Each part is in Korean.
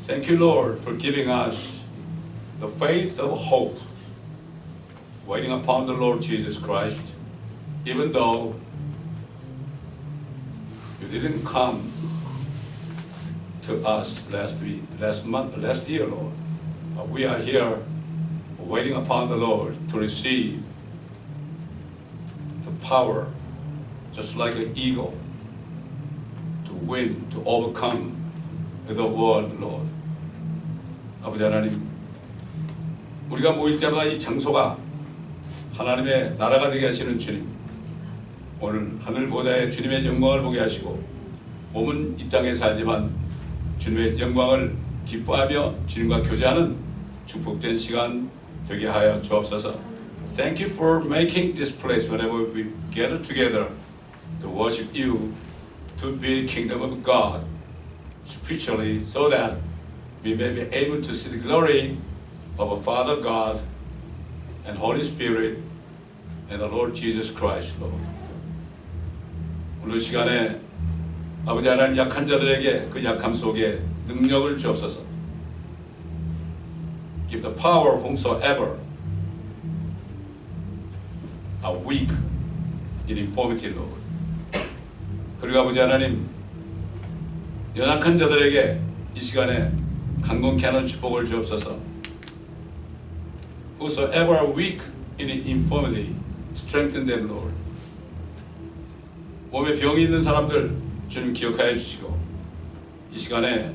Thank you, Lord, for giving us the faith of hope, waiting upon the Lord Jesus Christ, even though you didn't come to us last year, Lord. We are here waiting upon the Lord to receive the power, just like an eagle, to win, to overcome the world, Lord. 아버지 하나님, 우리가 모일 때마다 이 장소가 하나님의 나라가 되게 하시는 주님, 오늘 하늘 보좌에 주님의 영광을 보게 하시고 몸은 이 땅에 살지만 주님의 영광을 기뻐하며 주님과 교제하는 축복된 시간 되게 하여 주옵소서. Thank you for making this place whenever we gather together to worship you, to be kingdom of God spiritually, so that we may be able to see the glory of our Father God and Holy Spirit and the Lord Jesus Christ, Lord. 오늘 시간에 아버지 하나님, 약한 자들에게 그 약함 속에 능력을 주옵소서. Give the power whomsoever are weak in infirmity, Lord. 그리고 아버지 하나님, 연약한 자들에게 이 시간에 강건케 하는 축복을 주옵소서. Whosoever are weak in infirmity, strengthen them, Lord. 몸에 병이 있는 사람들 주님 기억하여 주시고 이 시간에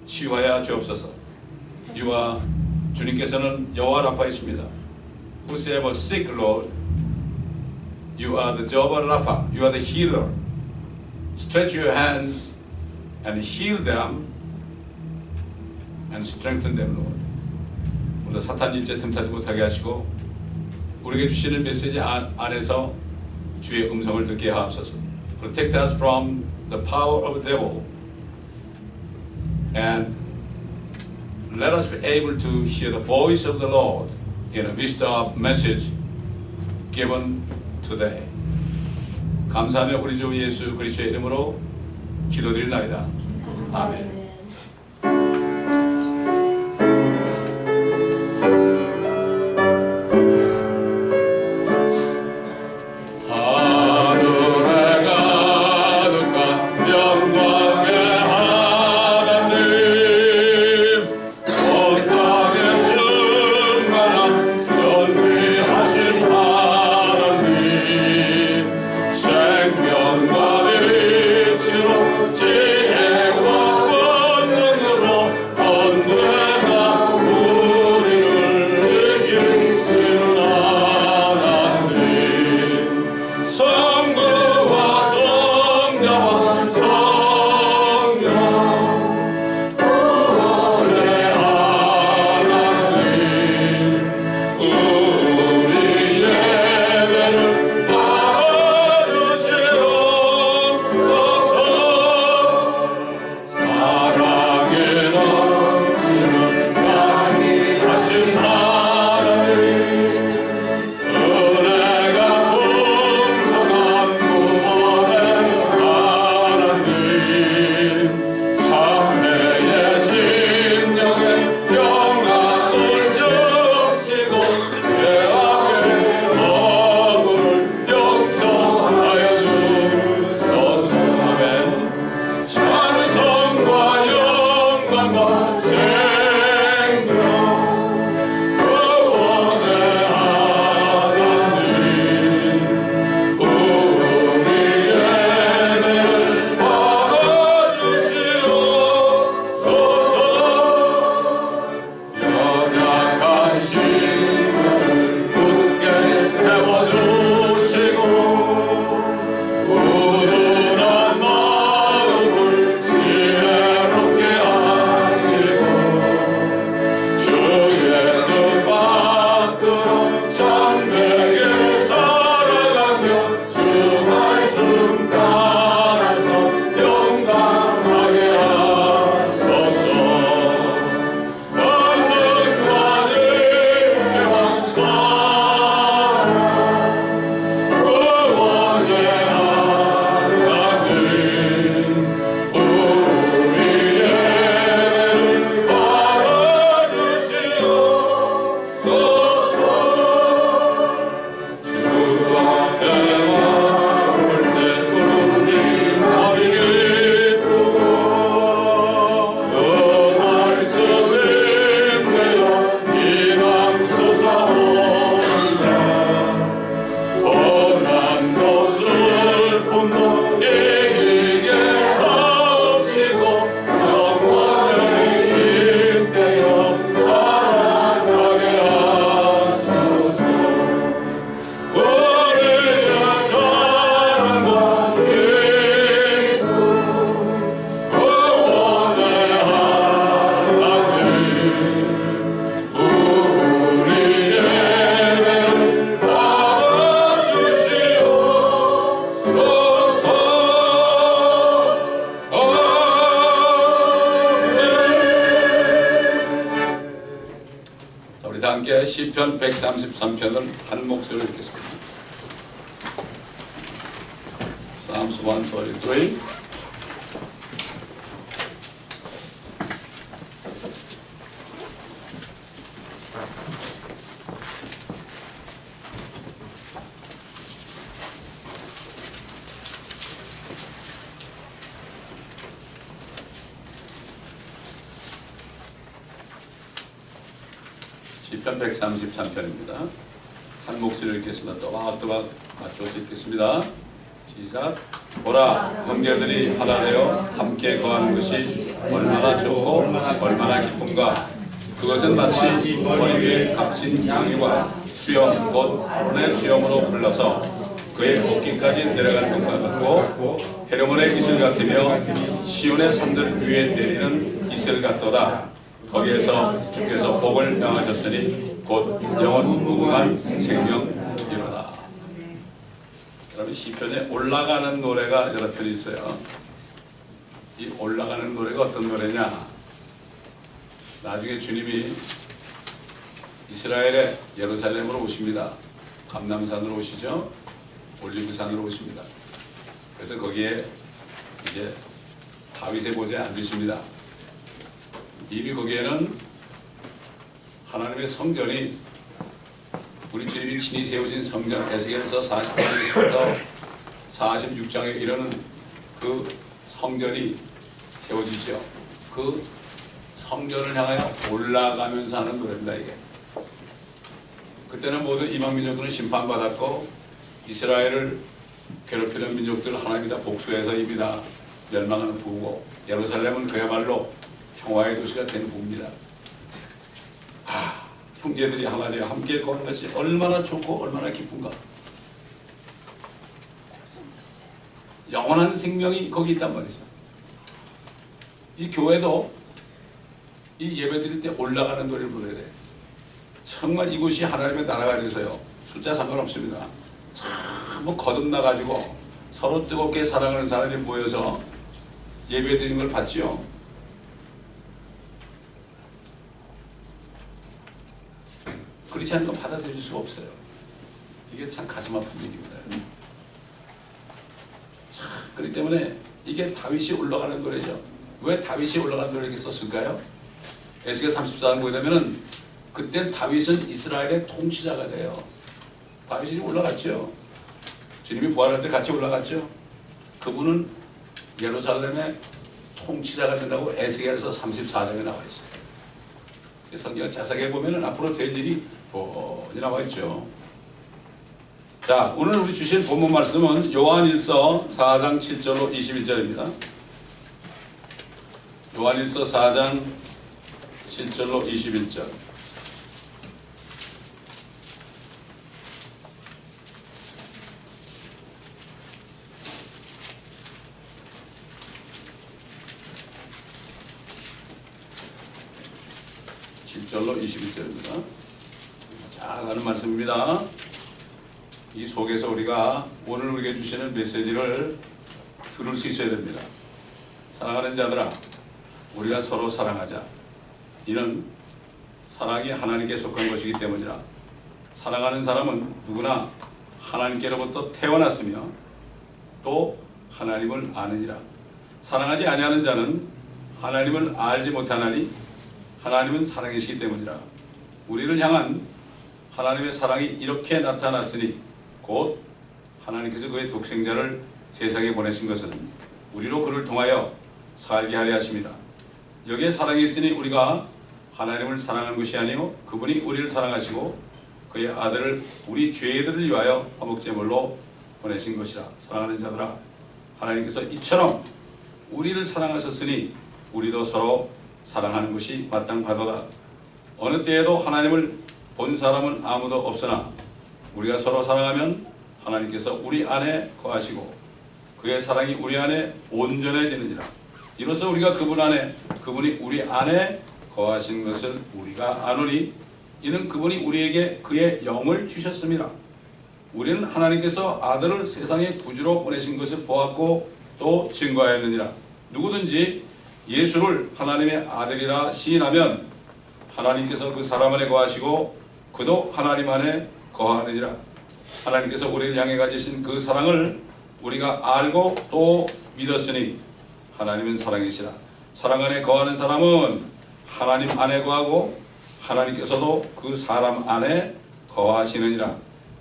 치유하여 주옵소서. 이와 주님께서는 여호와 라파이십니다. Whosoever sick, Lord, you are the Jehovah Rapha. You are the healer. Stretch your hands and heal them and strengthen them, Lord. 오늘 사탄 일제 틈타지 못하게 하시고 우리에게 주시는 메시지 안에서 주의 음성을 듣게 하옵소서. Protect us from the power of the devil and let us be able to hear the voice of the Lord in a wisdom message given today. 감사하며 우리 주 예수 그리스도의 이름으로 기도드리나이다. 아멘. 생명과 빛으로 지혜와 자, 함께 시편 133편을 한 목소리로 읽겠습니다. Psalms 133. 시편 133편입니다. 한 목소리를 읽겠습니다. 또박또박 맞춰서 읽겠습니다. 시작. 보라, 형제들이 하나 되어 함께 거하는 것이 얼마나 좋고 얼마나 기쁜가. 그것은 마치 머리 위에 값진 양이와 수염 곧 아론의 수염으로 흘러서 그의 어깨까지 내려가는 것과 같고 헤르몬의 이슬 같으며 시온의 산들 위에 내리는 이슬 같도다. 거기에서 주께서 복을 명하셨으니 곧 영원 무궁한 생명이로다. 여러분, 시편에 올라가는 노래가 여러 편이 있어요. 이 올라가는 노래가 어떤 노래냐? 나중에 주님이 이스라엘의 예루살렘으로 오십니다. 감람산으로 오시죠. 올리브산으로 오십니다. 그래서 거기에 이제 다윗의 보좌에 앉으십니다. 이미 거기에는 하나님의 성전이, 우리 주님이 친히 세우신 성전, 에스겔서 40장에서 46장에 이르는 그 성전이 세워지죠. 그 성전을 향하여 올라가면서 하는 노래입니다. 이게 그때는 모든 이방 민족들은 심판받았고 이스라엘을 괴롭히는 민족들 하나님이 다 복수해서 이미 다 멸망하는 후고, 예루살렘은 그야말로 평화의 도시가 된 후입니다. 형제들이 하나 되어 함께 거하는 것이 얼마나 좋고 얼마나 기쁜가. 영원한 생명이 거기 있단 말이죠. 이 교회도 이 예배 드릴 때 올라가는 노래를 불러야 돼요. 정말 이곳이 하나님의 나라가 돼서요, 숫자 상관없습니다. 전부 거듭나가지고 서로 뜨겁게 사랑하는 사람이 모여서 예배 드리는 걸 봤죠. 그렇지 않으면 받아들일 수가 없어요. 이게 참 가슴 아픈 얘기입니다. 그렇기 때문에 이게 다윗이 올라가는 노래죠. 왜 다윗이 올라가는 노래를 썼을까요? 에스겔 34장 보게 되면은 그때 다윗은 이스라엘의 통치자가 돼요. 다윗이 올라갔죠. 주님이 부활할 때 같이 올라갔죠. 그분은 예루살렘의 통치자가 된다고 에스겔에서 34장에 나와 있어요. 성경을 자세하게 보면은 앞으로 될 일이 뻔히 나와 있죠. 자, 오늘 우리 주신 본문 말씀은 요한일서 4장 7절로 21절입니다. 요한일서 4장 7절로 21절. 절로 21절입니다. 자, 가는 말씀입니다. 이 속에서 우리가 오늘 우리에게 주시는 메시지를 들을 수 있어야 됩니다. 사랑하는 자들아, 우리가 서로 사랑하자. 이는 사랑이 하나님께 속한 것이기 때문이라. 사랑하는 사람은 누구나 하나님께로부터 태어났으며 또 하나님을 아느니라. 사랑하지 아니하는 자는 하나님을 알지 못하나니 하나님은 사랑이시기 때문이라. 우리를 향한 하나님의 사랑이 이렇게 나타났으니 곧 하나님께서 그의 독생자를 세상에 보내신 것은 우리로 그를 통하여 살게 하려 하심이라. 여기에 사랑이 있으니 우리가 하나님을 사랑한 것이 아니요 그분이 우리를 사랑하시고 그의 아들을 우리 죄들을 위하여 화목제물로 보내신 것이라. 사랑하는 자들아, 하나님께서 이처럼 우리를 사랑하셨으니 우리도 서로 사랑하는 것이 마땅하도다. 어느 때에도 하나님을 본 사람은 아무도 없으나 우리가 서로 사랑하면 하나님께서 우리 안에 거하시고 그의 사랑이 우리 안에 온전해지느니라. 이로써 우리가 그분 안에, 그분이 우리 안에 거하신 것을 우리가 아노니 이는 그분이 우리에게 그의 영을 주셨음이라. 우리는 하나님께서 아들을 세상의 구주로 보내신 것을 보았고 또 증거하였느니라. 누구든지 예수를 하나님의 아들이라 시인하면 하나님께서 그 사람 안에 거하시고 그도 하나님 안에 거하느니라. 하나님께서 우리를 향해 가지신 그 사랑을 우리가 알고 또 믿었으니 하나님은 사랑이시라. 사랑 안에 거하는 사람은 하나님 안에 거하고 하나님께서도 그 사람 안에 거하시느니라.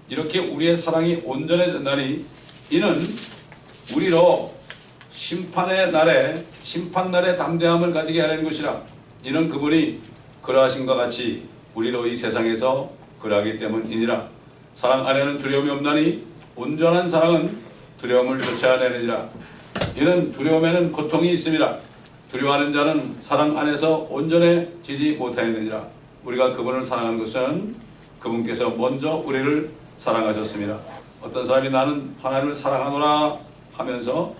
이렇게 우리의 사랑이 온전해진다니 이는 우리로 심판날의 담대함을 가지게 하려는 것이라. 이는 그분이 그러하신 것 같이 우리도 이 세상에서 그러하기 때문이니라. 사랑 안에는 두려움이 없나니 온전한 사랑은 두려움을 쫓아내느니라. 이는 두려움에는 고통이 있음이라. 두려워하는 자는 사랑 안에서 온전해지지 못하였느니라. 우리가 그분을 사랑하는 것은 그분께서 먼저 우리를 사랑하셨습니다. 어떤 사람이 나는 하나님을 사랑하노라 하면서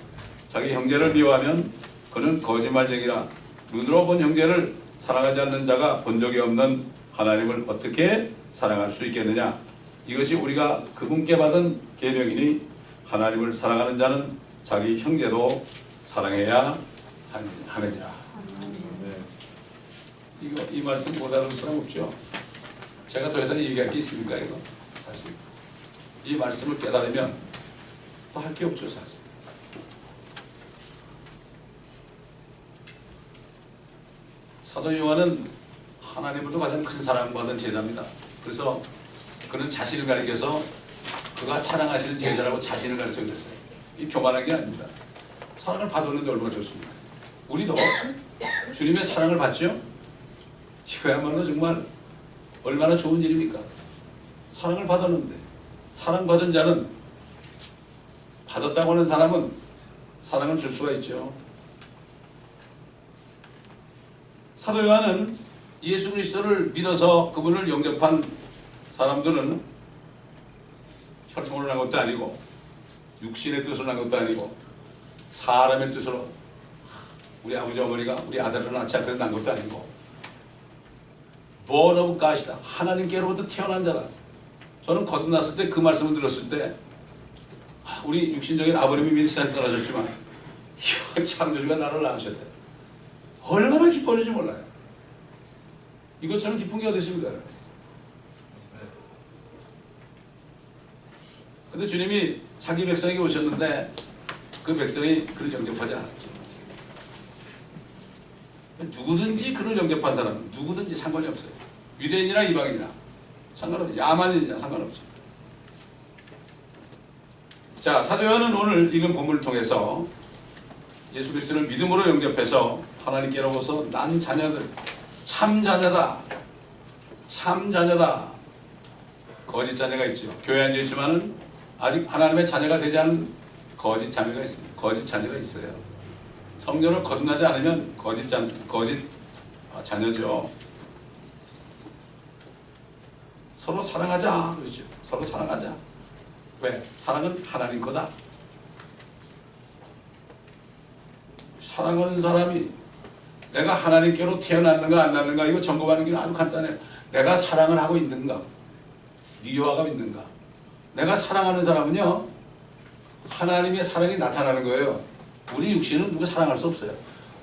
자기 형제를 미워하면 그는 거짓말쟁이라. 눈으로 본 형제를 사랑하지 않는 자가 본 적이 없는 하나님을 어떻게 사랑할 수 있겠느냐. 이것이 우리가 그분께 받은 계명이니 하나님을 사랑하는 자는 자기 형제도 사랑해야 하느니라. 이 말씀 못 알아듣는 사람 없죠? 제가 더 이상 얘기할 게 있습니까? 이거 사실 이 말씀을 깨달으면 또 할 게 없죠. 사실 사도 요한은 하나님으로부터 가장 큰 사랑받은 제자입니다. 그래서 그는 자신을 가리켜서 그가 사랑하시는 제자라고 자신을 가르쳐 줬어요. 이 교만한 게 아닙니다. 사랑을 받았는데 얼마나 좋습니까? 우리도 주님의 사랑을 받죠? 이거야말로 정말 얼마나 좋은 일입니까? 사랑을 받았는데, 사랑받은 자는, 받았다고 하는 사람은 사랑을 줄 수가 있죠. 사도 요한은 예수 그리스도를 믿어서 그분을 영접한 사람들은 혈통으로 난 것도 아니고 육신의 뜻으로 난 것도 아니고 사람의 뜻으로 우리 아버지 어머니가 우리 아들을 낳지 않고 난 것도 아니고 born of God이다. 하나님께로부터 태어난 자다. 저는 거듭났을 때 그 말씀을 들었을 때 우리 육신적인 아버님이 미리 세상에 떠나셨지만 창조주가 나를 낳으셨대. 얼마나 기뻐하는지 몰라요. 이것처럼 기쁜 게 어디 있습니까? 근데 주님이 자기 백성에게 오셨는데 그 백성이 그를 영접하지 않았죠. 누구든지 그를 영접한 사람은 누구든지 상관이 없어요. 유대인이나 이방인이나 상관없어요. 야만인이나 상관없죠. 자, 사도 요한은 오늘 읽은 본문을 통해서 예수 그리스도를 믿음으로 영접해서 하나님께로부터 난 자녀들, 참 자녀다, 참 자녀다. 거짓 자녀가 있죠. 교회 앉아 있지만은 아직 하나님의 자녀가 되지 않은 거짓 자녀가 있습니다. 거짓 자녀가 있어요. 성령을 거듭나지 않으면 거짓 자녀죠. 서로 사랑하자 그러죠. 서로 사랑하자. 왜? 사랑은 하나님 거다. 사랑하는 사람이 내가 하나님께로 태어났는가 안 났는가 이거 점검하는 게 아주 간단해요. 내가 사랑을 하고 있는가, 미워하고 있는가. 내가 사랑하는 사람은요 하나님의 사랑이 나타나는 거예요. 우리 육신은 누구 사랑할 수 없어요.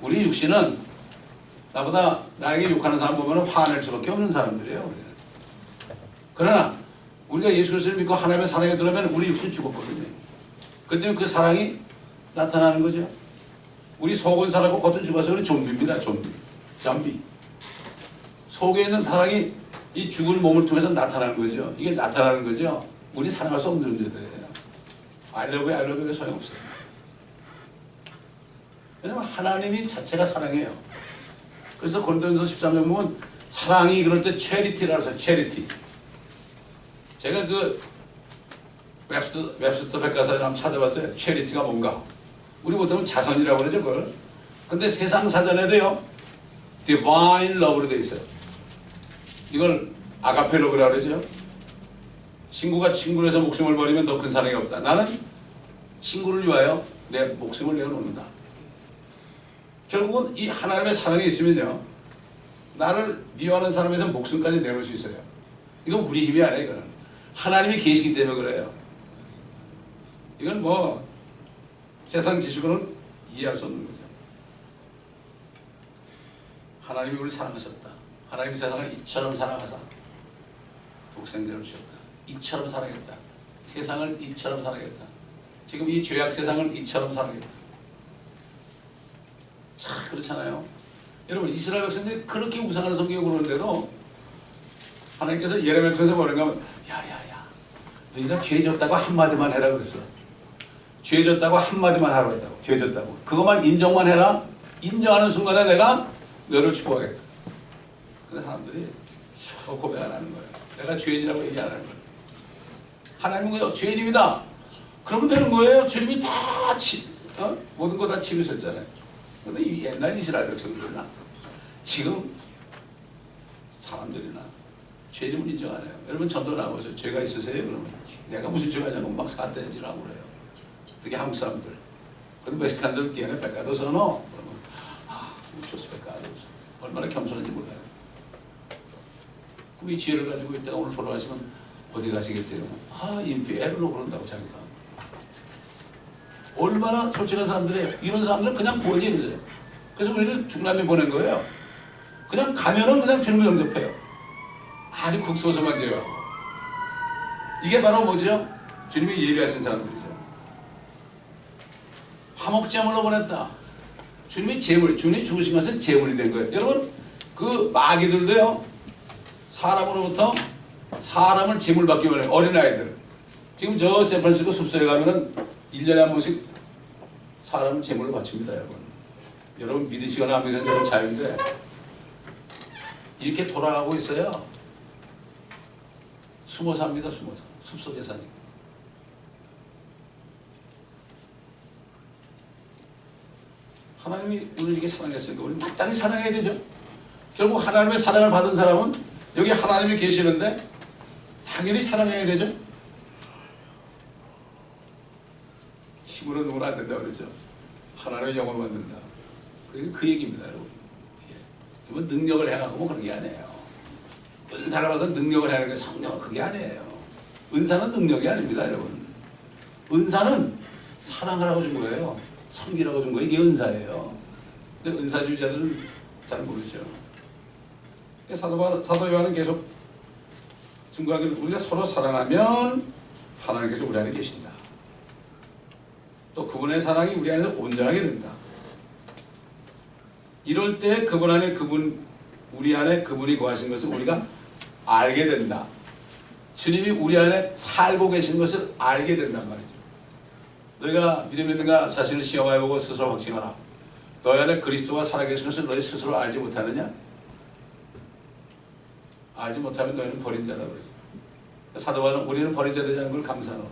우리 육신은 나보다 나에게 욕하는 사람 보면 화낼 수밖에 없는 사람들이에요. 우리는. 그러나 우리가 예수 그리스도를 믿고 하나님의 사랑에 들어가면 우리 육신이 죽었거든요. 그때 그 사랑이 나타나는 거죠. 우리 속은 살았고 겉은 죽어서 우리 좀비입니다. 좀비. 속에 있는 사랑이 이 죽은 몸을 통해서 나타나는 거죠. 이게 나타나는 거죠. 우리 사랑할 수 없는 존재들이에요. I love you 소용없어요. 왜냐면 하나님이 자체가 사랑해요. 그래서 고린도전서 13장 보면 사랑이 그럴 때 charity라고 해서 charity. 제가 그 웹스터 백과사전을 한번 찾아봤어요. charity가 뭔가. 우리 보통 자선이라고 그러죠, 그걸. 근데 세상 사전에도요, divine love로 되어 있어요. 이걸 아가페 러브라고 그러죠. 친구가 친구를 해서 목숨을 버리면 더 큰 사랑이 없다. 나는 친구를 위하여 내 목숨을 내어놓는다. 결국은 이 하나님의 사랑이 있으면요, 나를 미워하는 사람에서 목숨까지 내놓을 수 있어요. 이건 우리 힘이 아니에요. 이거는 하나님이 계시기 때문에 그래요. 이건 뭐 세상 지식으로는 이해할 수 없는 거죠. 하나님이 우리를 사랑하셨다. 하나님이 세상을 이처럼 사랑하사 독생자를 주셨다. 이처럼 살아야겠다. 세상을 이처럼 살아야겠다. 지금 이 죄악 세상을 이처럼 살아야겠다. 참 그렇잖아요. 여러분 이스라엘 백성들이 그렇게 우상을 섬기고 그러는데도 하나님께서 예레미야를 통해서 뭐라고 하면 야야야 너희가 죄 졌다고 한마디만 해라 그랬어. 죄 졌다고 한마디만 하라고 했다고. 죄 졌다고. 그것만 인정만 해라. 인정하는 순간에 내가 너를 축복하겠다. 근데 사람들이 서로 고백 안 하는 거예요. 내가 죄인이라고 얘기 안 하는 거예요. 하나님은 그냥 죄인입니다. 그러면 되는 거예요. 주님이 다 모든 거 다 치우셨잖아요. 근데 이 옛날 이스라엘 백성들이나 지금 사람들이나 죄인임을 인정 안 해요. 여러분 전도 나와서 죄가 있으세요? 그러면 내가 무슨 죄가 있냐고 막 사대질하고 그래요. 특히 한국 사람들. 근데 멕시칸들 tiene pecados o no? 그러면 muchos pecados. 얼마나 겸손한지 몰라요. 그럼 이 지혜를 가지고 있다가 오늘 돌아가시면 어디 가시겠어요? 인피에르로 그런다고 자기가. 얼마나 솔직한 사람들이에요. 이런 사람들은 그냥 구원이 이러세요. 그래서 우리를 중남미 보낸 거예요. 그냥 가면은 그냥 주님을 영접해요. 아주 극소수만 제외하고. 이게 바로 뭐죠? 주님이 예비하신 사람들이죠. 화목제물로 보냈다. 주님이 주님이 죽으신 것은 제물이 된 거예요. 여러분 그 마귀들도요. 사람으로부터 사람을 제물 받기 원해요. 어린아이들. 지금 저 샌프란시스코 숲속에 가면은 1년에 한 번씩 사람을 제물로 바칩니다, 여러분. 여러분 믿으시거나 안 믿으시거나 여러분 자유인데 이렇게 돌아가고 있어요. 숨어서 합니다, 숨어서. 숲속에 사니까. 하나님이 우리를 이렇게 사랑했으니까 우리 마땅히 사랑해야 되죠. 결국 하나님의 사랑을 받은 사람은 여기 하나님이 계시는데 당연히 사랑해야 되죠. 힘으로 누구는 안 된다고 그랬죠. 하나님의 영을 만든다. 그 얘기입니다, 여러분. 이건 능력을 해가고 뭐 그런 게 아니에요. 은사를 받아서 능력을 해야 하는 게 성령은 그게 아니에요. 은사는 능력이 아닙니다, 여러분. 은사는 사랑을 하고 준 거예요. 섬기라고 준 거예요. 이게 은사예요. 근데 은사주의자들은 잘 모르죠. 사도 요한은 계속 증거하기를 우리가 서로 사랑하면 하나님께서 우리 안에 계신다. 또 그분의 사랑이 우리 안에서 온전하게 된다. 이럴 때 그분 안에 우리 안에 그분이 거하신 것을 우리가 알게 된다. 주님이 우리 안에 살고 계신 것을 알게 된단 말이죠. 너희가 믿음 있는가 자신을 시험해보고 스스로 확증하라. 너희 안에 그리스도가 살아계신 것을 너희 스스로 알지 못하느냐? 알지 못하면 너희는 버린 자다 그랬어요. 사도 바울은 우리는 버린 자 되지 않은 걸 감사하노라.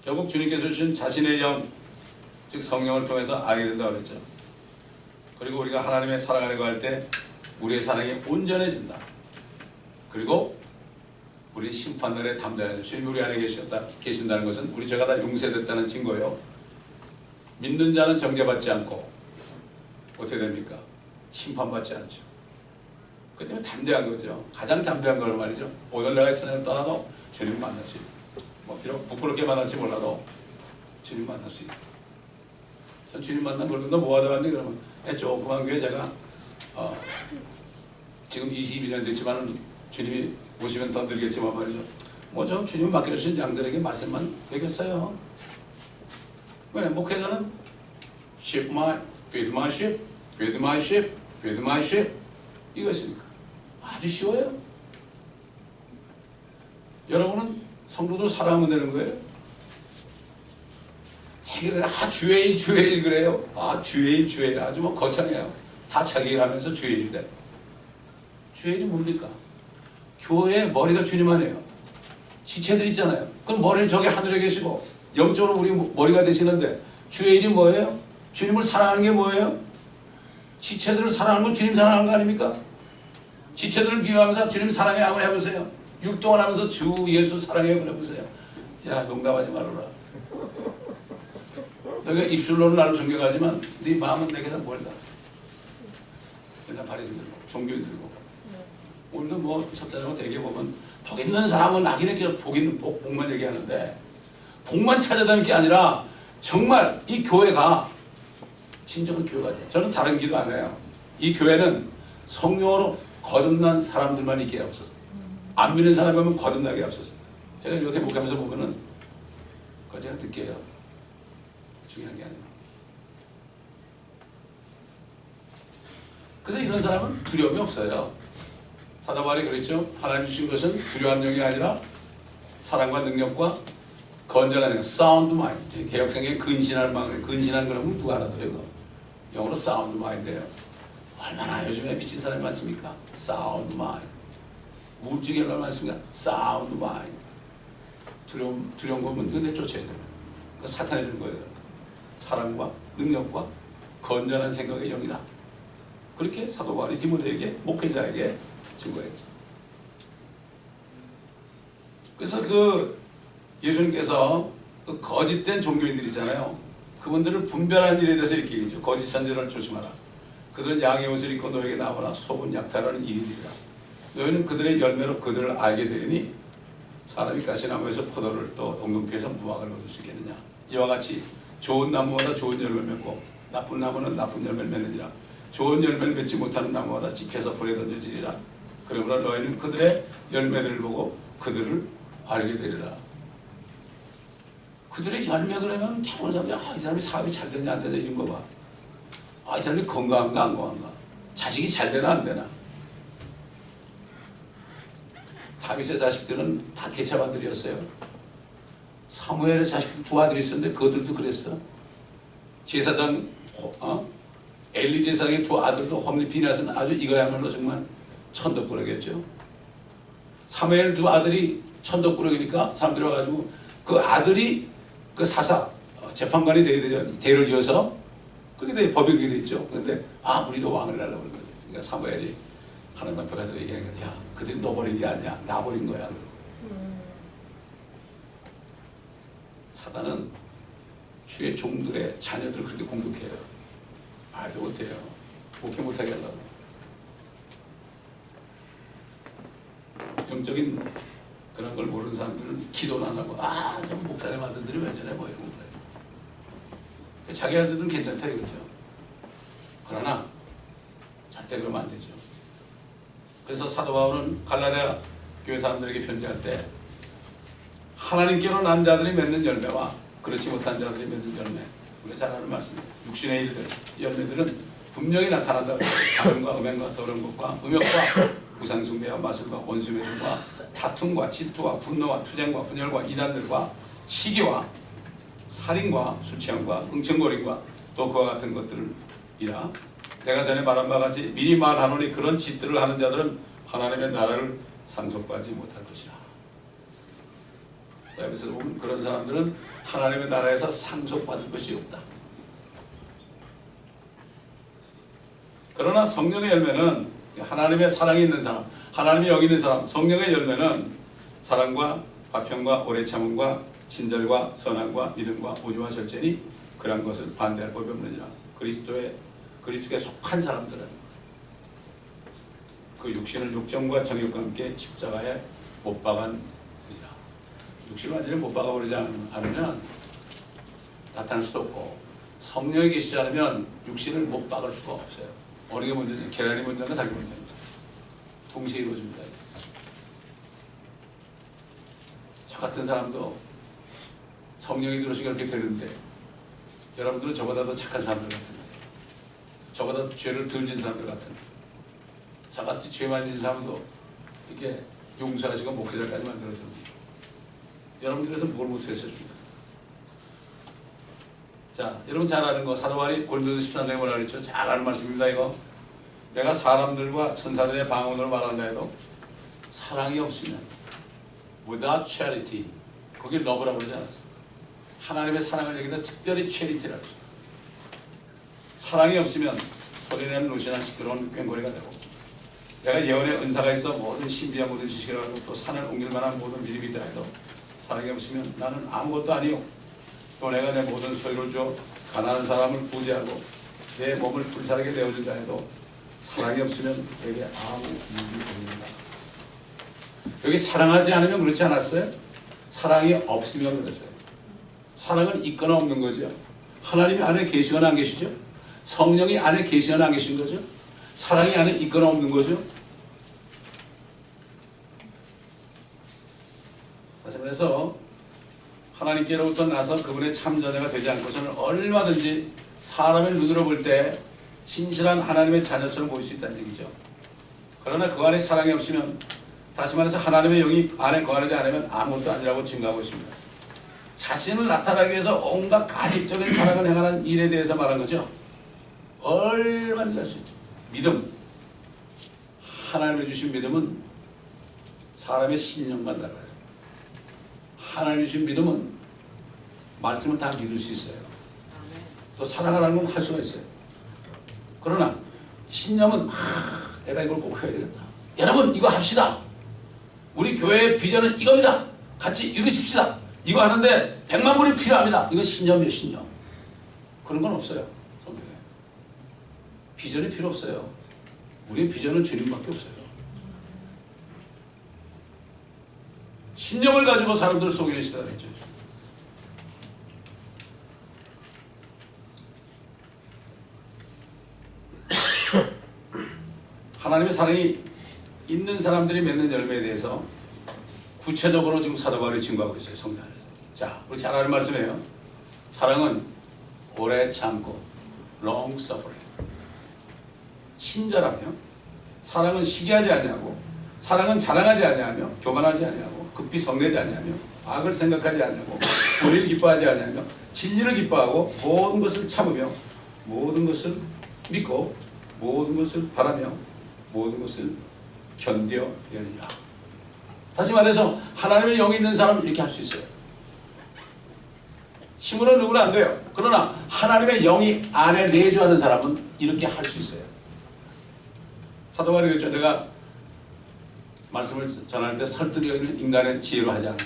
결국 주님께서 주신 자신의 영, 즉 성령을 통해서 알게 된다고 그랬죠. 그리고 우리가 하나님의 사랑 안에 거할 때 우리의 사랑이 온전해진다. 그리고 우리 심판날에 담대하죠. 주님이 우리 안에 계신다는 것은 우리 죄가 다 용서됐다는 증거예요. 믿는 자는 정죄받지 않고 어떻게 됩니까? 심판받지 않죠. 그 때문에 담대한 거죠. 가장 담대한 걸 말이죠. 오늘 내가 세상을 떠나도 주님을 만날 수 있다. 뭐 비록 부끄럽게 만날지 몰라도 주님 만날 수 있다. 전 주님 만난 걸 너 뭐 하다 왔니? 그러면 조그만 교회 제가 지금 22년 됐지만 주님이 오시면 더 늘겠지만 말이죠. 뭐 저 주님이 맡겨주신 양들에게 말씀만 되겠어요. 왜? 목회자는 feed my sheep, feed my sheep, feed my sheep 이것입니까? 아주 쉬워요. 여러분은 성도들 사랑하면 되는 거예요. 되게 주의 일 그래요. 주의 일 아주 뭐 거창해요. 다 자기 일 하면서 주의 일이래. 주의 일이 뭡니까? 교회의 머리가 주님 안에요. 지체들 있잖아요. 그럼 머리는 저기 하늘에 계시고 영적으로 우리 머리가 되시는데 주의 일이 뭐예요? 주님을 사랑하는 게 뭐예요? 지체들을 사랑하는 건 주님 사랑하는 거 아닙니까? 지체들을 기여하면서 주님 사랑해 한번 해보세요. 율동을 하면서 주 예수 사랑해 한번 해보세요. 야 농담하지 말아라. 너희가 입술로는 나를 존경하지만 네 마음은 내게는 멀다. 그냥 바리새인들고 종교인들고 오늘도 뭐 첫자장은 대개 보면 복 있는 사람은 낙인에 복만 얘기하는데 복만 찾아다니는 게 아니라 정말 이 교회가 진정한 교회가 돼요. 저는 다른 기도 안 해요. 이 교회는 성령으로 거듭난 사람들만 있게 하옵소서. 안 믿는 사람이 오면 거듭나게 하옵소서. 제가 이렇게 목하면서 보면은 그걸 제가 듣게요. 중요한 게 아니라. 그래서 이런 사람은 두려움이 없어요. 사도 바울이 그랬죠. 하나님 주신 것은 두려운 영이 아니라 사랑과 능력과 건전한 생각, 사운드 마인드. 개혁성경에 근신할 마음에 근신한 거라면 누가 알아들어요? 영어로 사운드 마인드예요. 얼마나 요즘에 미친 사람이 많습니까? 사운드 마인드. 우울증이 얼마나 많습니까? 사운드 마인드. 두려운 거면 그거 내쫓아야 돼요. 그러니까 사탄이 준 거예요. 사랑과 능력과 건전한 생각의 영이다. 그렇게 사도 바울이 디모데에게 목회자에게 증거했죠. 그래서 그 예수님께서 그 거짓된 종교인들 있잖아요. 그분들을 분별하는 일에 대해서 이렇게 얘기죠. 거짓 선지자를 조심하라. 그들은 양의 옷을 입고 너에게 나오나 속은 약탈하는 일이라. 너희는 그들의 열매로 그들을 알게 되리니 사람이 가시나무에서 포도를 또 엉겅퀴에서 무화과를 얻을 수 있겠느냐. 이와 같이 좋은 나무마다 좋은 열매를 맺고 나쁜 나무는 나쁜 열매를 맺느니라. 좋은 열매를 맺지 못하는 나무마다 집혀서 불에 던져지리라. 그러므로 너희는 그들의 열매들을 보고 그들을 알게 되리라. 그들의 열매 그러면 대부분 사람들이 이 사람이 사업이 잘 되냐 안 되냐 이런 거 봐. 이 사람이 건강한가 안 건강한가. 자식이 잘 되나 안 되나. 다윗의 자식들은 다 개차반들이었어요. 사무엘의 자식들 두 아들이 있었는데 그들도 그랬어. 제사장 엘리 제사장의 두 아들도 홈리 비나스는 아주 이거야말로 정말 천덕꾸러기였죠. 사무엘 두 아들이 천덕꾸러기니까 사람들이 와가지고 그 아들이 그 사사 재판관이 대를 이어서 그게 법이 그렇게 됐죠. 그런데 우리도 왕을 날라 그런 거죠. 그러니까 사무엘이 하나님 앞에 가서 얘기하는 거야. 그들이 너 버린 게 아니야. 나 버린 거야. 사단은 주의 종들의 자녀들을 그렇게 공격해요. 말도 못해요. 목회 못하게 하려고. 영적인 그런 걸 모르는 사람들은 기도는 안 하고 좀 목사님 아들들이 왜 저래 뭐 이런 거예요. 자기 아들들은 괜찮다 이거죠. 그러나 절대 그러면 안 되죠. 그래서 사도 바울은 갈라디아 교회 사람들에게 편지할 때 하나님께로 난 자들이 맺는 열매와 그렇지 못한 자들이 맺는 열매, 우리가 잘 아는 말씀입니다. 육신의 일들, 열매들은 분명히 나타난다. 가늠과 음행과 더러운 것과 음욕과 우상숭배와 마술과 원수매질과 다툼과 질투와 분노와 투쟁과 분열과 이단들과 시기와 살인과 술취함과 흥청거림과 또 그와 같은 것들이라. 내가 전에 말한 바와 같이 미리 말하노니 그런 짓들을 하는 자들은 하나님의 나라를 상속받지 못할 것이라. 여기서 보면 그런 사람들은 하나님의 나라에서 상속받을 것이 없다. 그러나 성령의 열매는 하나님의 사랑이 있는 사람, 하나님이 여기 있는 사람, 성령의 열매는 사랑과 화평과 오래 참음과 친절과 선함과 믿음과 온유와 절제니 그런 것을 반대할 법이 없느니라. 그리스도께 속한 사람들은 그 육신을 욕정과 정욕과 함께 십자가에 못 박은 이라. 육신을 완전히 못 박아버리지 않으면 나타날 수도 없고 성령이 계시지 않으면 육신을 못 박을 수가 없어요. 어느 게 먼저냐? 계란이 먼저인가 닭이 먼저인가? 동시에 이루어집니다. 저 같은 사람도 성령이 들어오시면 그렇게 되는데 여러분들은 저보다 더 착한 사람들 같은데 저보다 죄를 덜 진 사람들 같은데 저같이 죄 많이 진 사람도 이렇게 용서하시고 목회자까지 만들어줍니다. 여러분들에서 뭘 못하셨습니까? 자, 여러분 잘 아는 거 사도 바울이 고린도서 13장에 뭐라 그랬죠? 잘 아는 말씀입니다. 이거 내가 사람들과 천사들의 방언으로 말한다 해도 사랑이 없으면 without charity, 거기 love라고 그러지 않았어. 하나님의 사랑을 여기다 특별히 charity라고 했어. 사랑이 없으면 소리내는 노시나 시끄러운 꽹과리가 되고 내가 예언의 은사가 있어 모든 신비한 모든 지식을 알고 또 산을 옮길 만한 모든 믿음이 있다 해도 사랑이 없으면 나는 아무것도 아니요. 또 내가 내 모든 소유를 줘 가난한 사람을 구제하고 내 몸을 불살하게 내어준다 해도 사랑이 없으면 내게 아무 이익이 없습니다. 여기 사랑하지 않으면 그렇지 않았어요? 사랑이 없으면 그랬어요. 사랑은 있거나 없는 거죠. 하나님이 안에 계시거나 안 계시죠? 성령이 안에 계시거나 안 계신 거죠? 사랑이 안에 있거나 없는 거죠. 다시 말해서 하나님께로부터 나서 그분의 참자녀가 되지 않고서는 얼마든지 사람의 눈으로 볼 때 신실한 하나님의 자녀처럼 보일 수 있다는 얘기죠. 그러나 그 안에 사랑이 없으면, 다시 말해서 하나님의 영이 안에 거하지 않으면 아무것도 아니라고 증거하고 있습니다. 자신을 나타나기 위해서 온갖 가식적인 사랑을 행하는 일에 대해서 말한 거죠. 얼마나 할 수 있죠. 믿음, 하나님이 주신 믿음은 사람의 신령만 달라요. 하나님이 주신 믿음은 말씀을 다 믿을 수 있어요. 또 사랑하라는 건 할 수가 있어요. 그러나 신념은 내가 이걸 꼭 해야 되겠다. 여러분 이거 합시다. 우리 교회의 비전은 이겁니다. 같이 이루십시다. 이거 하는데 100만 불이 필요합니다. 이건 신념이에요. 신념. 그런 건 없어요. 성경에. 비전이 필요 없어요. 우리의 비전은 주님밖에 없어요. 신념을 가지고 사람들을 속이는 시대가 됐죠. 하나님의 사랑이 있는 사람들이 맺는 열매에 대해서 구체적으로 지금 사도 바울이 증거하고 있어요. 성경 안에서. 자, 우리 잘 아는 말씀이에요. 사랑은 오래 참고, long suffering. 친절하며, 사랑은 시기하지 아니하고, 사랑은 자랑하지 아니하며, 교만하지 아니하고, 급히 성내지 아니하며, 악을 생각하지 아니하고, 불의를 기뻐하지 아니하며, 진리를 기뻐하고, 모든 것을 참으며, 모든 것을 믿고, 모든 것을 바라며, 모든 것을 견뎌내느니라. 다시 말해서 하나님의 영이 있는 사람은 이렇게 할 수 있어요. 힘으로 누구는 안 돼요. 그러나 하나님의 영이 안에 내주하는 사람은 이렇게 할 수 있어요. 사도 바울이 그랬죠. 내가 말씀을 전할 때 설득이 있는 인간의 지혜로 하지 않았다.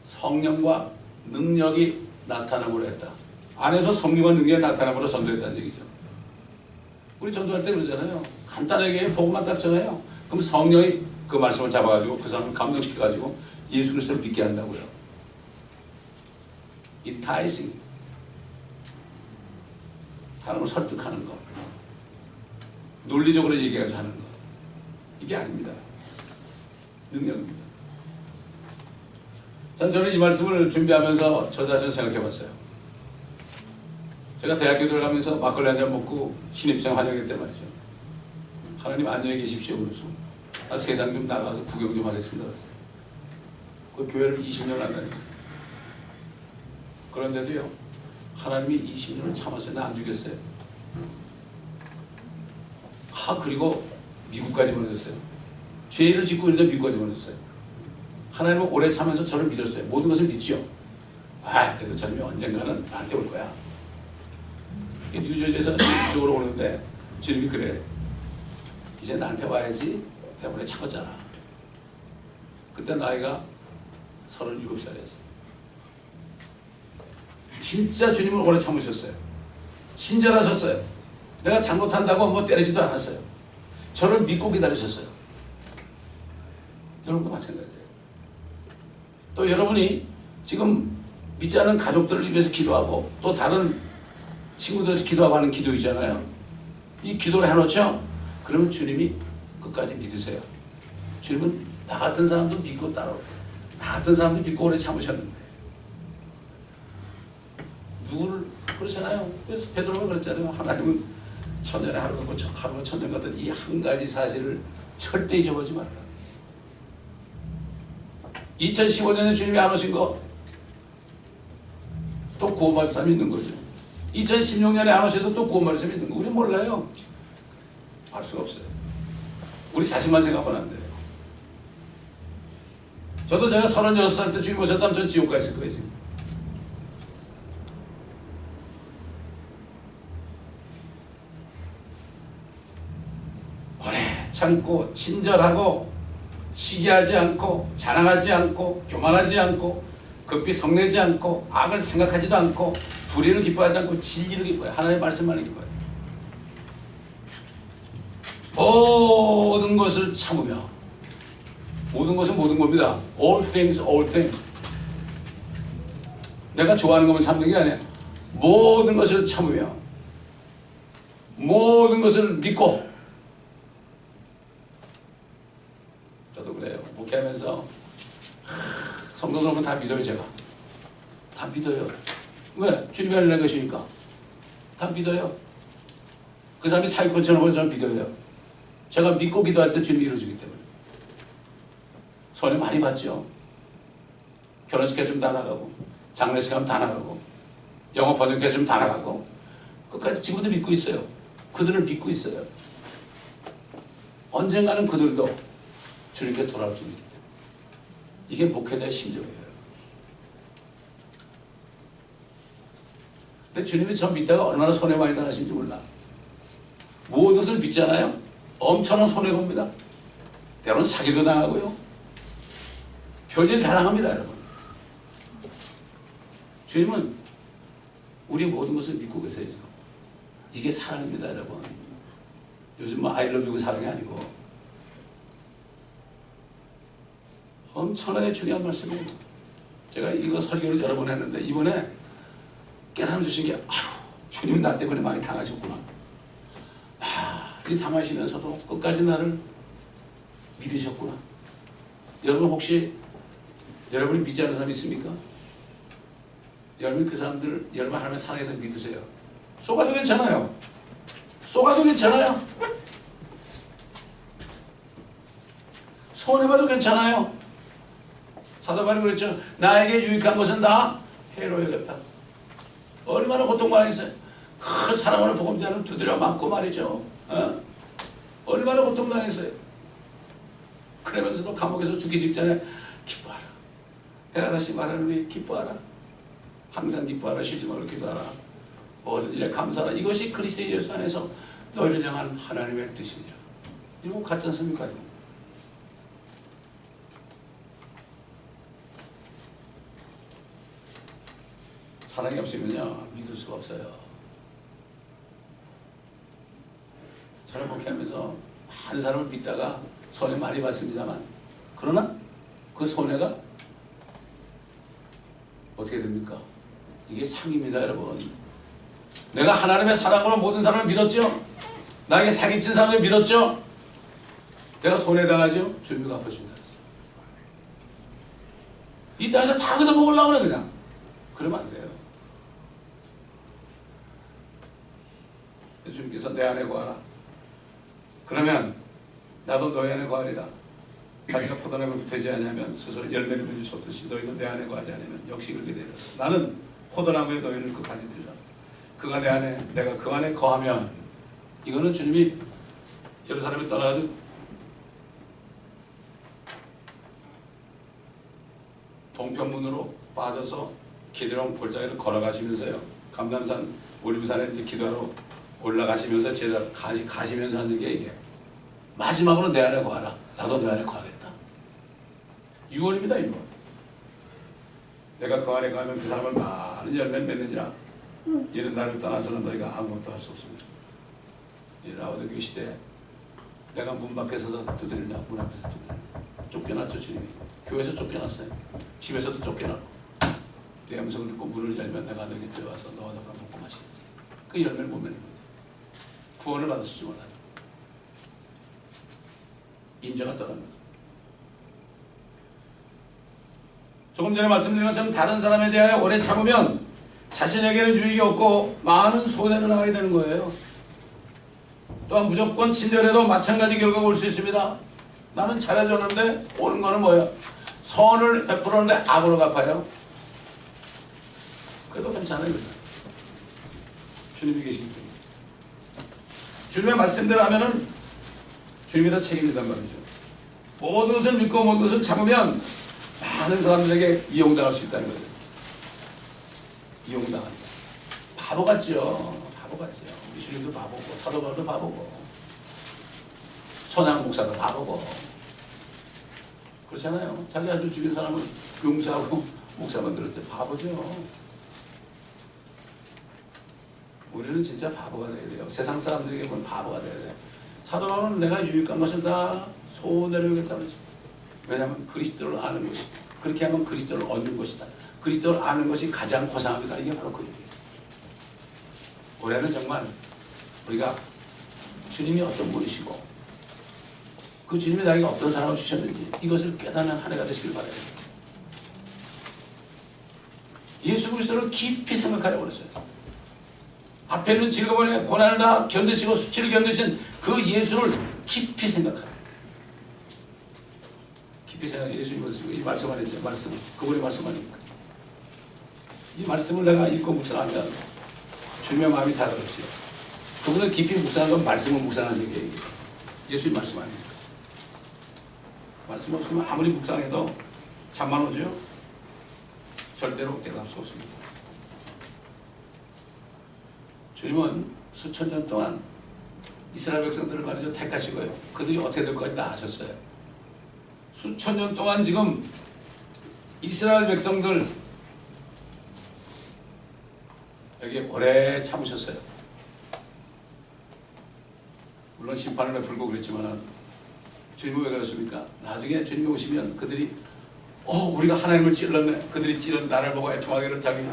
성령과 능력이 나타남으로 했다. 안에서 성령과 능력이 나타남으로 전도했다는 얘기죠. 우리 전도할 때 그러잖아요. 간단하게 복음만 딱 전해요. 그럼 성령이 그 말씀을 잡아가지고 그 사람을 감동시켜가지고 예수 그리스도를 믿게 한다고요. enticing. 사람을 설득하는 것. 논리적으로 얘기해서 하는 것. 이게 아닙니다. 능력입니다. 저는 이 말씀을 준비하면서 저 자신을 생각해봤어요. 제가 대학교 들어가면서 막걸리 한잔 먹고 신입생 환영회 때 말이죠. 하나님 안녕히 계십시오. 그래서 세상 좀 나가서 구경 좀 하겠습니다. 그 교회를 20년 안 다녔어요. 그런데도요, 하나님이 20년을 참았어요. 나 안 죽였어요. 그리고 미국까지 보내줬어요. 죄를 짓고 있는데 미국까지 보내줬어요. 하나님은 오래 참면서 저를 믿었어요. 모든 것을 믿죠. 그래도 저놈이 언젠가는 나한테 올 거야. 뉴저지에서 이쪽으로 오는데 주님이 그래. 이제 나한테 와야지. 내가 오래 참았잖아. 그때 나이가 37살이었어요. 진짜 주님을 오래 참으셨어요. 친절하셨어요. 내가 잘못한다고 뭐 때리지도 않았어요. 저를 믿고 기다리셨어요. 여러분도 마찬가지예요. 또 여러분이 지금 믿지 않는 가족들을 위해서 기도하고 또 다른 친구들에서 기도하고 하는 기도 있잖아요. 이 기도를 해놓죠? 그러면 주님이 끝까지 믿으세요. 주님은 나 같은 사람도 믿고 따라올 거예요. 나 같은 사람도 믿고 오래 참으셨는데 누구를 그러잖아요. 그래서 베드로가 그랬잖아요. 하나님은 천년에 하루 같고 하루가 천년 같은 이 한 가지 사실을 절대 잊어버리지 말아라. 2015년에 주님이 안 오신 거 또 구원 말씀 있는 거죠. 2016년에 안 오셔도 또 구원 말씀 있는 거. 우리 몰라요. 알 수가 없어요. 우리 자신만 생각하면 안 돼요. 저도 제가 36살 때 주님 오셨다면 전 지옥 가 있을 거예요. 지금. 오래 참고 친절하고 시기하지 않고 자랑하지 않고 교만하지 않고 급히 성내지 않고 악을 생각하지도 않고 불의를 기뻐하지 않고 진리를 기뻐해요. 하나님의 말씀만을 기뻐해요. 모든 것을 참으며 모든 것은 모든 겁니다. All things, all things. 내가 좋아하는 것만 참는 게 아니야. 모든 것을 참으며 모든 것을 믿고. 저도 그래요. 목회하면서 성도들 오면 다 믿어요. 제가 다 믿어요. 왜? 주님이 하는 것이니까 다 믿어요. 그 사람이 사기꾼처럼 보는 사람 믿어요. 제가 믿고 기도할 때 주님이 이루어지기 때문에. 손해 많이 봤죠. 결혼식 해주면 다 나가고, 장례식 하면 다 나가고, 영어 번역 해주면 다 나가고, 끝까지 지금도 믿고 있어요. 그들을 믿고 있어요. 언젠가는 그들도 주님께 돌아올 줄 믿기 때문에. 이게 목회자의 심정이에요. 근데 주님이 저 믿다가 얼마나 손해 많이 당하신지 몰라. 모든 것을 믿잖아요. 엄청난 손해가 옵니다. 때로는 사기도 당하고요. 별일 다 당합니다, 여러분. 주님은 우리 모든 것을 믿고 계세요. 이게 사랑입니다, 여러분. 요즘 뭐 I love you 사랑이 아니고 엄청나게 중요한 말씀이에요. 제가 이거 설교를 여러 번 했는데 이번에 깨달음 주신 게 주님이 나 때문에 많이 당하셨구나. 이 당하시면서도 끝까지 나를 믿으셨구나. 여러분 혹시 여러분이 믿지 않는 사람 있습니까? 여러분 그 사람들 여러분 하나님의 사랑에 대해 믿으세요. 쏘가도 괜찮아요. 쏘가도 괜찮아요. 손해봐도 괜찮아요. 사도 바울이 그랬죠. 나에게 유익한 것은 다 해로 여겼다. 얼마나 고통받았어요. 그 사랑하는 복음자는 두드려 맞고 말이죠. 얼마나 고통당했어요. 그러면서도 감옥에서 죽기 직전에 기뻐하라. 내가 다시 말하노니 기뻐하라. 항상 기뻐하라. 쉬지 말고 기도하라. 모든 일에 감사하라. 이것이 그리스도 예수 안에서 너희를 향한 하나님의 뜻이니라. 이거 같지 않습니까? 사랑이 없으면요 믿을 수가 없어요. 저는 목회하면서 많은 사람을 믿다가 손해 많이 봤습니다만, 그러나 그 손해가 어떻게 됩니까? 이게 상입니다, 여러분. 내가 하나님의 사랑으로 모든 사람을 믿었죠. 나에게 사기친 사람을 믿었죠. 내가 손해당하죠. 주님이 갚아준다. 이 땅에서 다 걷어먹으려고 그래 그냥. 그러면 안 돼요. 주님께서 내 안에 거하라. 그러면 나도 너희 안에 거하리라. 가지가 포도나무에 붙어있지 않으면 스스로 열매를 맺을 수 없듯이 너희도 내 안에 거하지 않으면 역시 그렇게 되리라. 나는 포도나무에 너희를 끝까지 되리라. 그가 내 안에 내가 그 안에 거하면, 이거는 주님이 예루살렘에 떠나가지고 동편문으로 빠져서 기드론 골짜기를 걸어가시면서요, 감람산 올리브산에 이제 기도하러 올라가시면서 제자 가시면서 하는 게 이게 마지막으로 내 안에 거하라. 나도 내 안에 거하겠다. 유언입니다. 유언. 내가 그 안에 가면 그 사람을 많은 열매를 맺는지라 이런 나를 떠나서는 너희가 아무것도 할 수 없습니다. 이 라오디게아 시대에 내가 문 밖에 서서 두드리냐, 문 앞에서 두드리냐. 쫓겨났죠. 주님이. 교회에서 쫓겨났어요. 집에서도 쫓겨났고. 내 음성을 듣고 문을 열면 내가 너에게 들어와서 너와 너가 먹고 마시고. 그 열매를 못 맺는 거죠. 구원을 받았을지 몰라요. 임자가 떠난 거죠. 조금 전에 말씀드린 것처럼 다른 사람에 대하여 오래 참으면 자신에게는 유익이 없고 많은 손해를 당하게 되는 거예요. 또한 무조건 친절해도 마찬가지 결과가 올 수 있습니다. 나는 잘해줬는데 오는 거는 뭐예요? 선을 베풀었는데 악으로 갚아요. 그래도 괜찮아요. 주님이 계시기 때문에. 주님의 말씀대로 하면은 주님이 다 책임진단 말이죠. 모든 것을 믿고 모든 것을 참으면 많은 사람들에게 이용당할 수 있다는 거죠. 이용당한다. 바보 같죠. 바보 같죠. 우리 주님도 바보고 사도 바울도 바보고 손양 목사도 바보고 그렇잖아요. 자기 아들 죽인 사람을 용서하고 목사 만들었대. 바보죠. 우리는 진짜 바보가 돼야 돼요. 세상 사람들에게 보면 바보가 돼야 돼요. 사도 바울은 내가 유익한 것은 다 손해를 여겼다는 거죠. 왜냐하면 그리스도를 아는 것이, 그렇게 하면 그리스도를 얻는 것이다. 그리스도를 아는 것이 가장 고상합니다. 이게 바로 그 얘기예요. 올해는 정말 우리가 주님이 어떤 분이시고 그 주님이 나에게 어떤 사랑을 주셨는지 이것을 깨닫는 한 해가 되시길 바랍니다. 예수 그리스도를 깊이 생각하려고 그랬어요. 앞에 있는 즐거움에 고난을 다 견디시고 수치를 견디신 그 예수를 깊이 생각하라. 깊이 생각해. 예수님이 이 말씀 아니죠. 말씀. 그분의 말씀 아닙니까? 이 말씀을 내가 읽고 묵상하면 주님의 마음이 다 들었지요. 그분은 깊이 묵상한 건 말씀을 묵상하는 얘기예요. 예수님 말씀 아닙니까? 말씀 없으면 아무리 묵상해도 잠만 오죠? 절대로 깨달을 수 없습니다. 주님은 수천 년 동안 이스라엘 백성들을 말이죠 택하시고요. 그들이 어떻게 될 것까지 다 아셨어요. 수천 년 동안 지금 이스라엘 백성들 여기 오래 참으셨어요. 물론 심판을 베풀고 그랬지만 주님은 왜 그랬습니까? 나중에 주님이 오시면 그들이 우리가 하나님을 찔렀네. 그들이 찔른 나를 보고 애통하기를 자기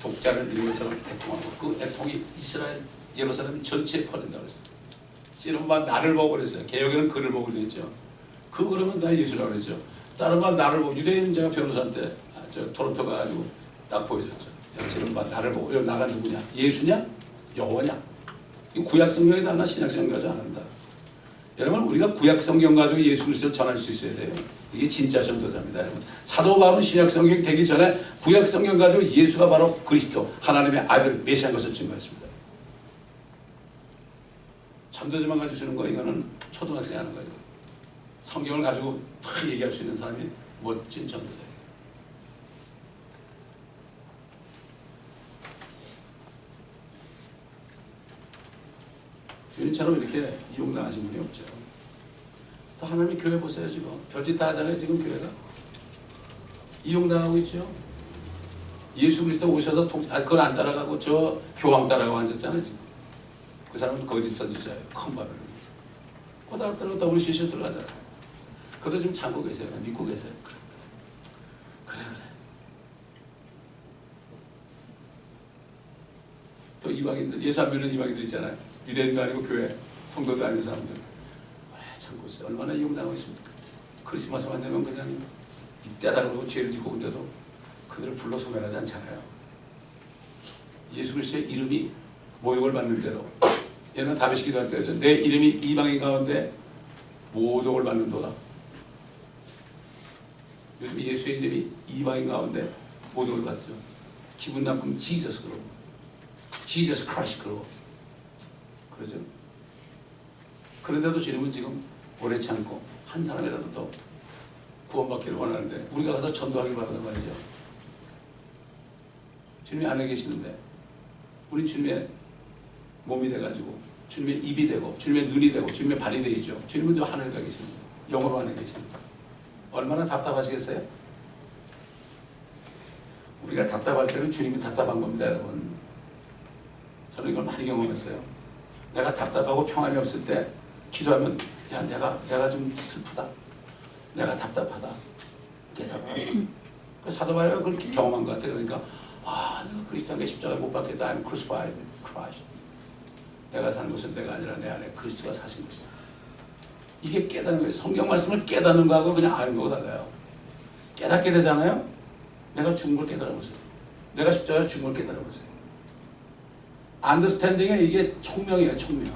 독자를 이룬 것처럼 애통하고 그 애통이 이스라엘 예루살렘 전체에 퍼진다고 그랬어요. 찌른 바 나를 보고 그랬어요. 개혁에는 그를 보고 그랬죠. 그 그러면 다 예수라고 그랬죠. 다른 바 나를 보고 유대인 제가 변호사한테 토론토 가가지고 딱 보여줬죠. 찌른 바 나를 보고 나가 누구냐? 예수냐? 여호와냐? 이 구약 성경에도 하나 신약 성경 가지고 안 한다. 여러분 우리가 구약 성경 가지고 예수 그리스도를 전할 수 있어야 돼요. 이게 진짜 전도자입니다. 여러분 사도 바울은 신약 성경이 되기 전에 구약 성경 가지고 예수가 바로 그리스도 하나님의 아들 메시아인 것을 증거했습니다. 전도자만 가지고 주는 거 이거는 초등학생이 하는 거예요. 성경을 가지고 다 얘기할 수 있는 사람이 멋진 전도자예요. 주님처럼 이렇게 이용당하신 분이 없죠. 또 하나님이 교회 보세요. 지금 별짓 다 하잖아요. 지금 교회가 이용당하고 있죠. 예수 그리스도 오셔서 그걸 안 따라가고 저 교황 따라가고 앉았잖아요. 지금 그 사람은 거짓 선지자예요. 큰 바벨론. 꼬다가 들어갔다 우리 시시 들어가잖아요. 그것도 좀 참고 계세요. 믿고 계세요. 그래. 또 이방인들 예수 안 믿는 이방인들 있잖아요. 유대인도 아니고 교회 성도도 아닌 사람들 참고 있어요. 얼마나 이용당하고 있습니까? 크리스마스만 되면 그냥 이때다 그러고 죄를 짓고 근데도 그들을 불러 소멸하지 않잖아요. 예수 그리스도의 이름이 모욕을 받는 대로 얘는 다윗이 기도할 때죠. 내 이름이 이방인 가운데 모독을 받는도다. 요즘 예수의 이름이 이방인 가운데 모독을 받죠. 기분 나쁘면 지저스 그러고 지저스 크라이스트 그러고 그러죠. 그런데도 주님은 지금 오래 참고 한 사람이라도 더 구원받기를 원하는데 우리가 가서 전도하기를 바란단 말이죠. 주님이 안에 계시는데 우린 주님의 몸이 돼가지고 주님의 입이 되고 주님의 눈이 되고 주님의 발이 되죠. 주님은 저 하늘에 가 계십니다. 영으로 안에 계십니다. 얼마나 답답하시겠어요? 우리가 답답할 때는 주님이 답답한 겁니다. 여러분 저는 이걸 많이 경험했어요. 내가 답답하고 평안이 없을 때 기도하면 야 내가 좀 슬프다. 내가 답답하다. 깨달아. 사도 바울이 그렇게 경험한 것 같아요. 그러니까 내가 그리스도에게 십자가에 못 박혔다. I'm crucified with Christ. 내가 사는 것은 내가 아니라 내 안에 그리스도가 사신 것이다. 이게 깨닫는 거예요. 성경 말씀을 깨닫는 거하고 그냥 아는 거하고 달라요. 깨닫게 되잖아요. 내가 죽은 걸 깨달아보세요. 내가 십자가에 죽은 걸 깨달아보세요. 안더스탠딩은 이게 총명이에요. 총명.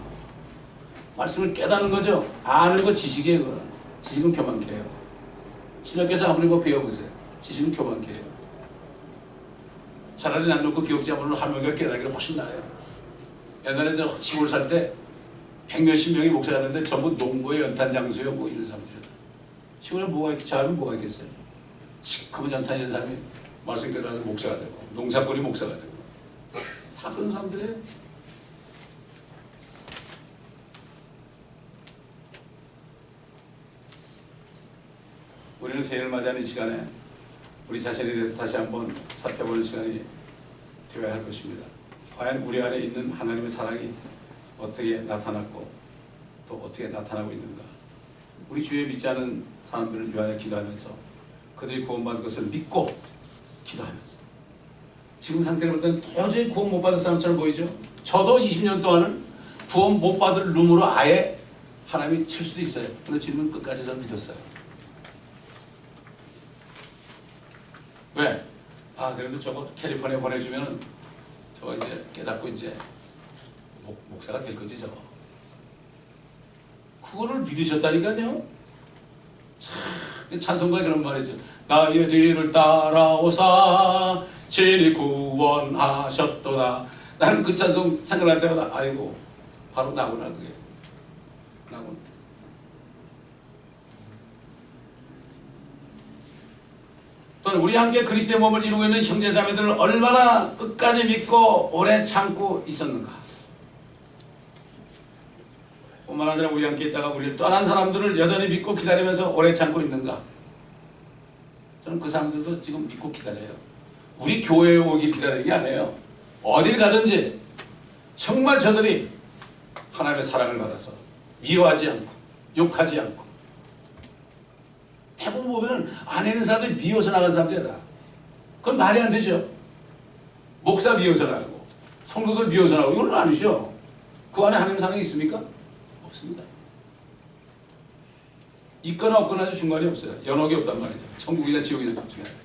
말씀을 깨닫는 거죠. 아는 거 지식이에요. 그거는. 지식은 교만케 해요. 신학교에서 아무리 배워보세요. 지식은 교만케 해요. 차라리 난 놓고 기억자문을 할머니가 깨달기가 훨씬 나아요. 옛날에 저 시골 살 때 100몇십 명이 목사가 됐는데 전부 농부의 연탄 장수요 뭐 이런 사람들이다. 시골에 뭐가 이렇게 잘하면 뭐가 있겠어요. 시커먼 연탄 이런 사람이 말씀 깨달아서 목사가 되고 농사꾼이 목사가 되고 다 그런 사람들이에요. 우리는 새해를 맞이하는 이 시간에 우리 자신에 대해서 다시 한번 살펴보는 시간이 되어야 할 것입니다. 과연 우리 안에 있는 하나님의 사랑이 어떻게 나타났고 또 어떻게 나타나고 있는가. 우리 주위에 믿지 않은 사람들을 위하여 기도하면서 그들이 구원받을 것을 믿고 기도하면서 지금 상태를 볼 때는 도저히 구원 못 받은 사람처럼 보이죠. 저도 20년 동안은 구원 못 받을 룸으로 아예 하나님이 칠 수도 있어요. 근데 주님은 끝까지 저는 믿었어요. 왜? 그래도 저거 캘리포니아 보내주면은 저거 이제 깨닫고 이제 목사가 될 거지 저거. 그거를 믿으셨다니까요. 참, 찬송가에 그런 말이죠. 나의 뒤를 따라오사 진히 구원하셨도다. 나는 그 찬송 생각할 때마다 아이고 바로 나구나 그게. 나구나. 또는 우리 함께 그리스도의 몸을 이루고 있는 형제자매들을 얼마나 끝까지 믿고 오래 참고 있었는가. 뿐만 아니라 우리 함께 있다가 우리를 떠난 사람들을 여전히 믿고 기다리면서 오래 참고 있는가. 저는 그 사람들도 지금 믿고 기다려요. 우리 교회에 오길 기다리는 게 아니에요. 어딜 가든지 정말 저들이 하나님의 사랑을 받아서 미워하지 않고 욕하지 않고, 대부분 보면 안에 있는 사람들이 미워서 나간 사람들이다. 그건 말이 안 되죠. 목사 미워서 나가고 성도들 미워서 나가고 이건 아니죠. 그 안에 하나님의 사랑이 있습니까? 없습니다. 있거나 없거나 중간이 없어요. 연옥이 없단 말이죠. 천국이나 지옥이나 둘 중에 하나.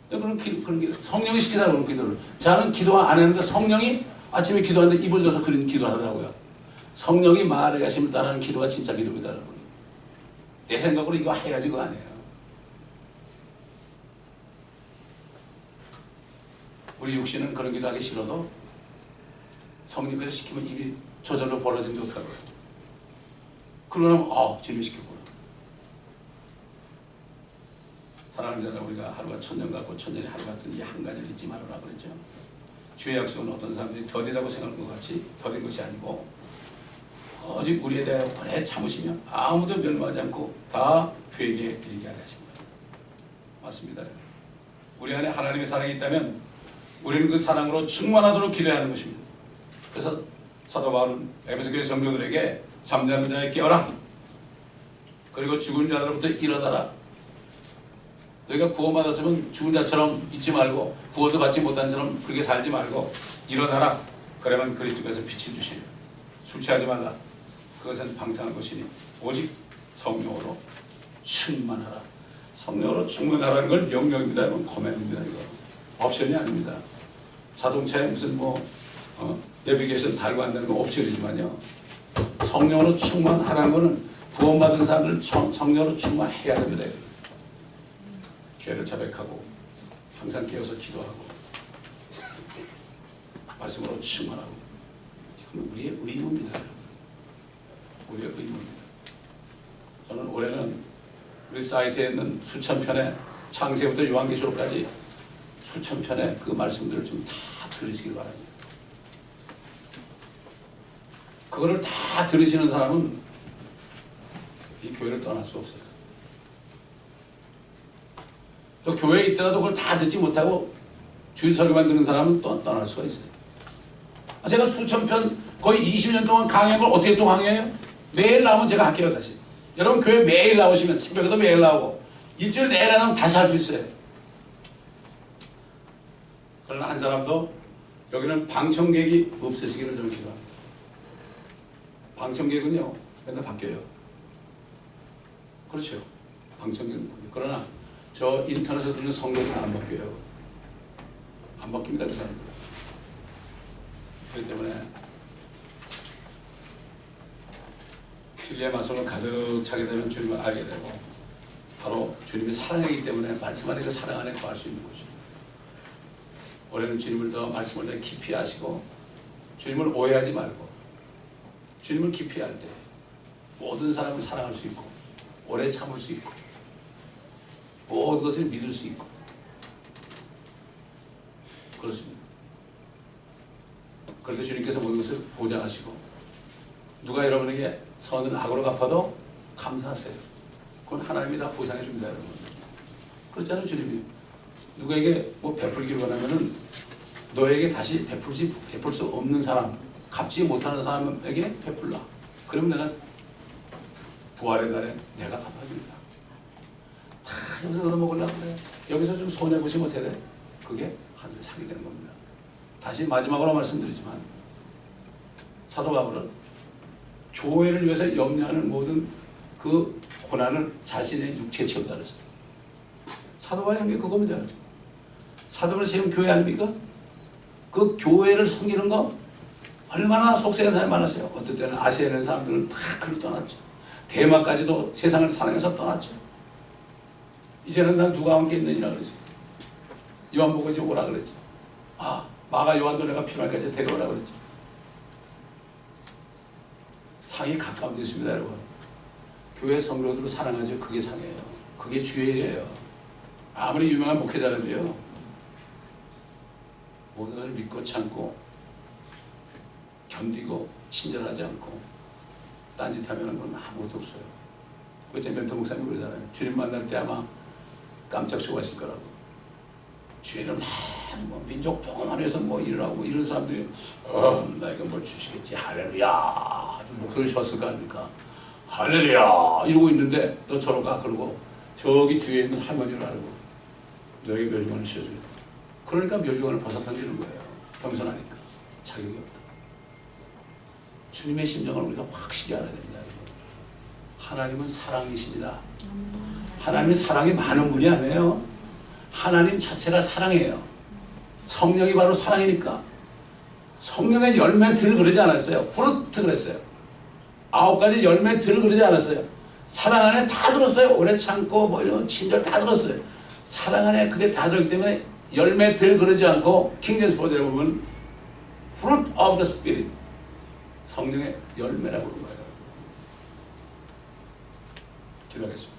그런 기도, 성령이 시키다 그런 기도를. 저는 기도 안 했는데 성령이 아침에 기도하는데 입을 열어서 그런 기도를 하더라고요. 성령이 말을 하심을 따르는 기도가 진짜 기도입니다, 여러분. 내 생각으로 이거 해야지 그거 아니에요. 우리 육신은 그런 기도 하기 싫어도 성령께서 시키면 입이 저절로 벌어지는데 어떡하고요. 그러면 주님이 시켰구나. 사랑하는 자들, 우리가 하루가 천년 같고 천년이 하루 같은 이 한 가지를 잊지 말아라 그랬죠. 주의 약속은 어떤 사람들이 더디다고 생각하는 것 같이 더딘 것이 아니고 오직 우리에 대하여 오래 참으시며 아무도 멸망하지 않고 다 회개에 이르게 하려 하십니다. 맞습니다. 우리 안에 하나님의 사랑이 있다면 우리는 그 사랑으로 충만하도록 기도해야 하는 것입니다. 그래서 사도 바울은 에베소 교회 성도들에게 잠자는 자에 깨어라. 그리고 죽은 자들로부터 일어나라. 너희가 구원받았으면 죽은 자처럼 있지 말고 구원도 받지 못한 자처럼 그렇게 살지 말고 일어나라. 그러면 그리스도께서 빛을 주시리. 술 취하지 말라. 그것은 방탕한 것이니 오직 성령으로 충만하라. 성령으로 충만하라는 건 명령입니다. 여러분, 코맨드입니다. 이거 옵션이 아닙니다. 자동차에 무슨 내비게이션 달고 한다는 건 옵션이지만요. 성령으로 충만하라는 것은 구원받은 사람들 성령으로 충만해야 됩니다. 죄를 자백하고 항상 깨어서 기도하고 말씀으로 충만하고, 이건 우리의 의무입니다. 우리의 의무입니다. 저는 올해는 우리 사이트에 있는 수천 편의 창세부터 요한계시록까지 수천 편의 그 말씀들을 좀 다 들으시길 바랍니다. 그거를 다 들으시는 사람은 이 교회를 떠날 수 없어요. 또 교회에 있더라도 그걸 다 듣지 못하고 주일 설교만 듣는 사람은 또 떠날 수가 있어요. 제가 수천 편 거의 20년 동안 강의한 걸 어떻게 또 강의해요? 매일 나오면 제가 할게요. 다시. 여러분 교회 매일 나오시면 새벽에도 매일 나오고 일주일 내내 나오면 다시 할 수 있어요. 그러나 한 사람도 여기는 방청객이 없으시기를 좀 기도합니다. 방청객은요 맨날 바뀌어요. 그렇죠. 방청객은 바뀌어요. 그러나 저 인터넷에 듣는 성도들은 안 바뀌어요. 안 바뀝니다. 그 사람들. 그렇기 때문에 진리의 말씀을 가득 차게 되면 주님을 알게 되고, 바로 주님이 사랑이기 때문에 말씀 안에 그 사랑 안에 거할 수 있는 거죠. 올해는 주님을 더 말씀을 더 깊이 아시고 주님을 오해하지 말고 주님을 깊이 알 때 모든 사람을 사랑할 수 있고 오래 참을 수 있고 모든 것을 믿을 수 있고 그렇습니다. 그래도 주님께서 모든 것을 보장하시고 누가 여러분에게 선을 악으로 갚아도 감사하세요. 그건 하나님이 다 보상해 줍니다. 여러분. 그렇잖아요. 주님이 누구에게 뭐 베풀기를 원하면은 너에게 다시 베풀 수 없는 사람, 갚지 못하는 사람에게 베풀라. 그러면 내가 부활의 날에 내가 갚아줍니다. 다 여기서 얻어먹으려고 그래. 여기서 좀 손해보시면 어떻게 돼? 그게 하늘의 상이 되는 겁니다. 다시 마지막으로 말씀드리지만 사도 바울은 교회를 위해서 염려하는 모든 그 고난을 자신의 육체에 채운다 그랬어요. 사도 바울이 한 게 그거면 사도 바울이 세운 교회 아닙니까? 그 교회를 섬기는 거 얼마나 속세한 사람이 많았어요. 어떨 때는 아시아에 있는 사람들은 다 그를 떠났죠. 대마까지도 세상을 사랑해서 떠났죠. 이제는 난 누가 함께 있느니라 그러지. 요한복음 이제 오라 그랬죠. 마가 요한도 내가 필요할까지 데려오라 그랬죠. 상이 가까운 데 있습니다, 여러분. 교회 성도들을 사랑하죠. 그게 상이에요. 그게 주의 일이에요. 아무리 유명한 목회자라도요, 모든 것을 믿고 참고 견디고 친절하지 않고 딴짓하면 건 아무것도 없어요. 그때 멘토 목사님 그러잖아요. 주님 만날 때 아마 깜짝 쇼하실 거라고. 주일은 뭐 민족 봉헌해서 뭐 일하고 뭐 이런 사람들이 나에게 뭘 주시겠지 할렐루야 아주 목소리를 쉬었을 거 아닙니까? 할렐루야 이러고 있는데 너 저러 가 그러고 저기 뒤에 있는 할머니를 알고 너에게 멸류관을 씌워주겠다. 그러니까 멸류관을 벗어 던지는 거예요. 겸손하니까 자격이 없다. 주님의 심정을 우리가 확실히 알아야 됩니다. 하나님은 사랑이십니다. 하나님은 사랑이 많은 분이 아니에요. 하나님 자체가 사랑이에요. 성령이 바로 사랑이니까. 성령의 열매 들 그러지 않았어요. 후르트 그랬어요. 9가지 열매 들 그러지 않았어요. 사랑 안에 다 들었어요. 오래 참고 뭐 이런 친절 다 들었어요. 사랑 안에 그게 다 들었기 때문에 열매 들 그러지 않고 킹제임스 버전에 보면 fruit of the spirit 성령의 열매라고 그런 거예요. 기도하겠습니다.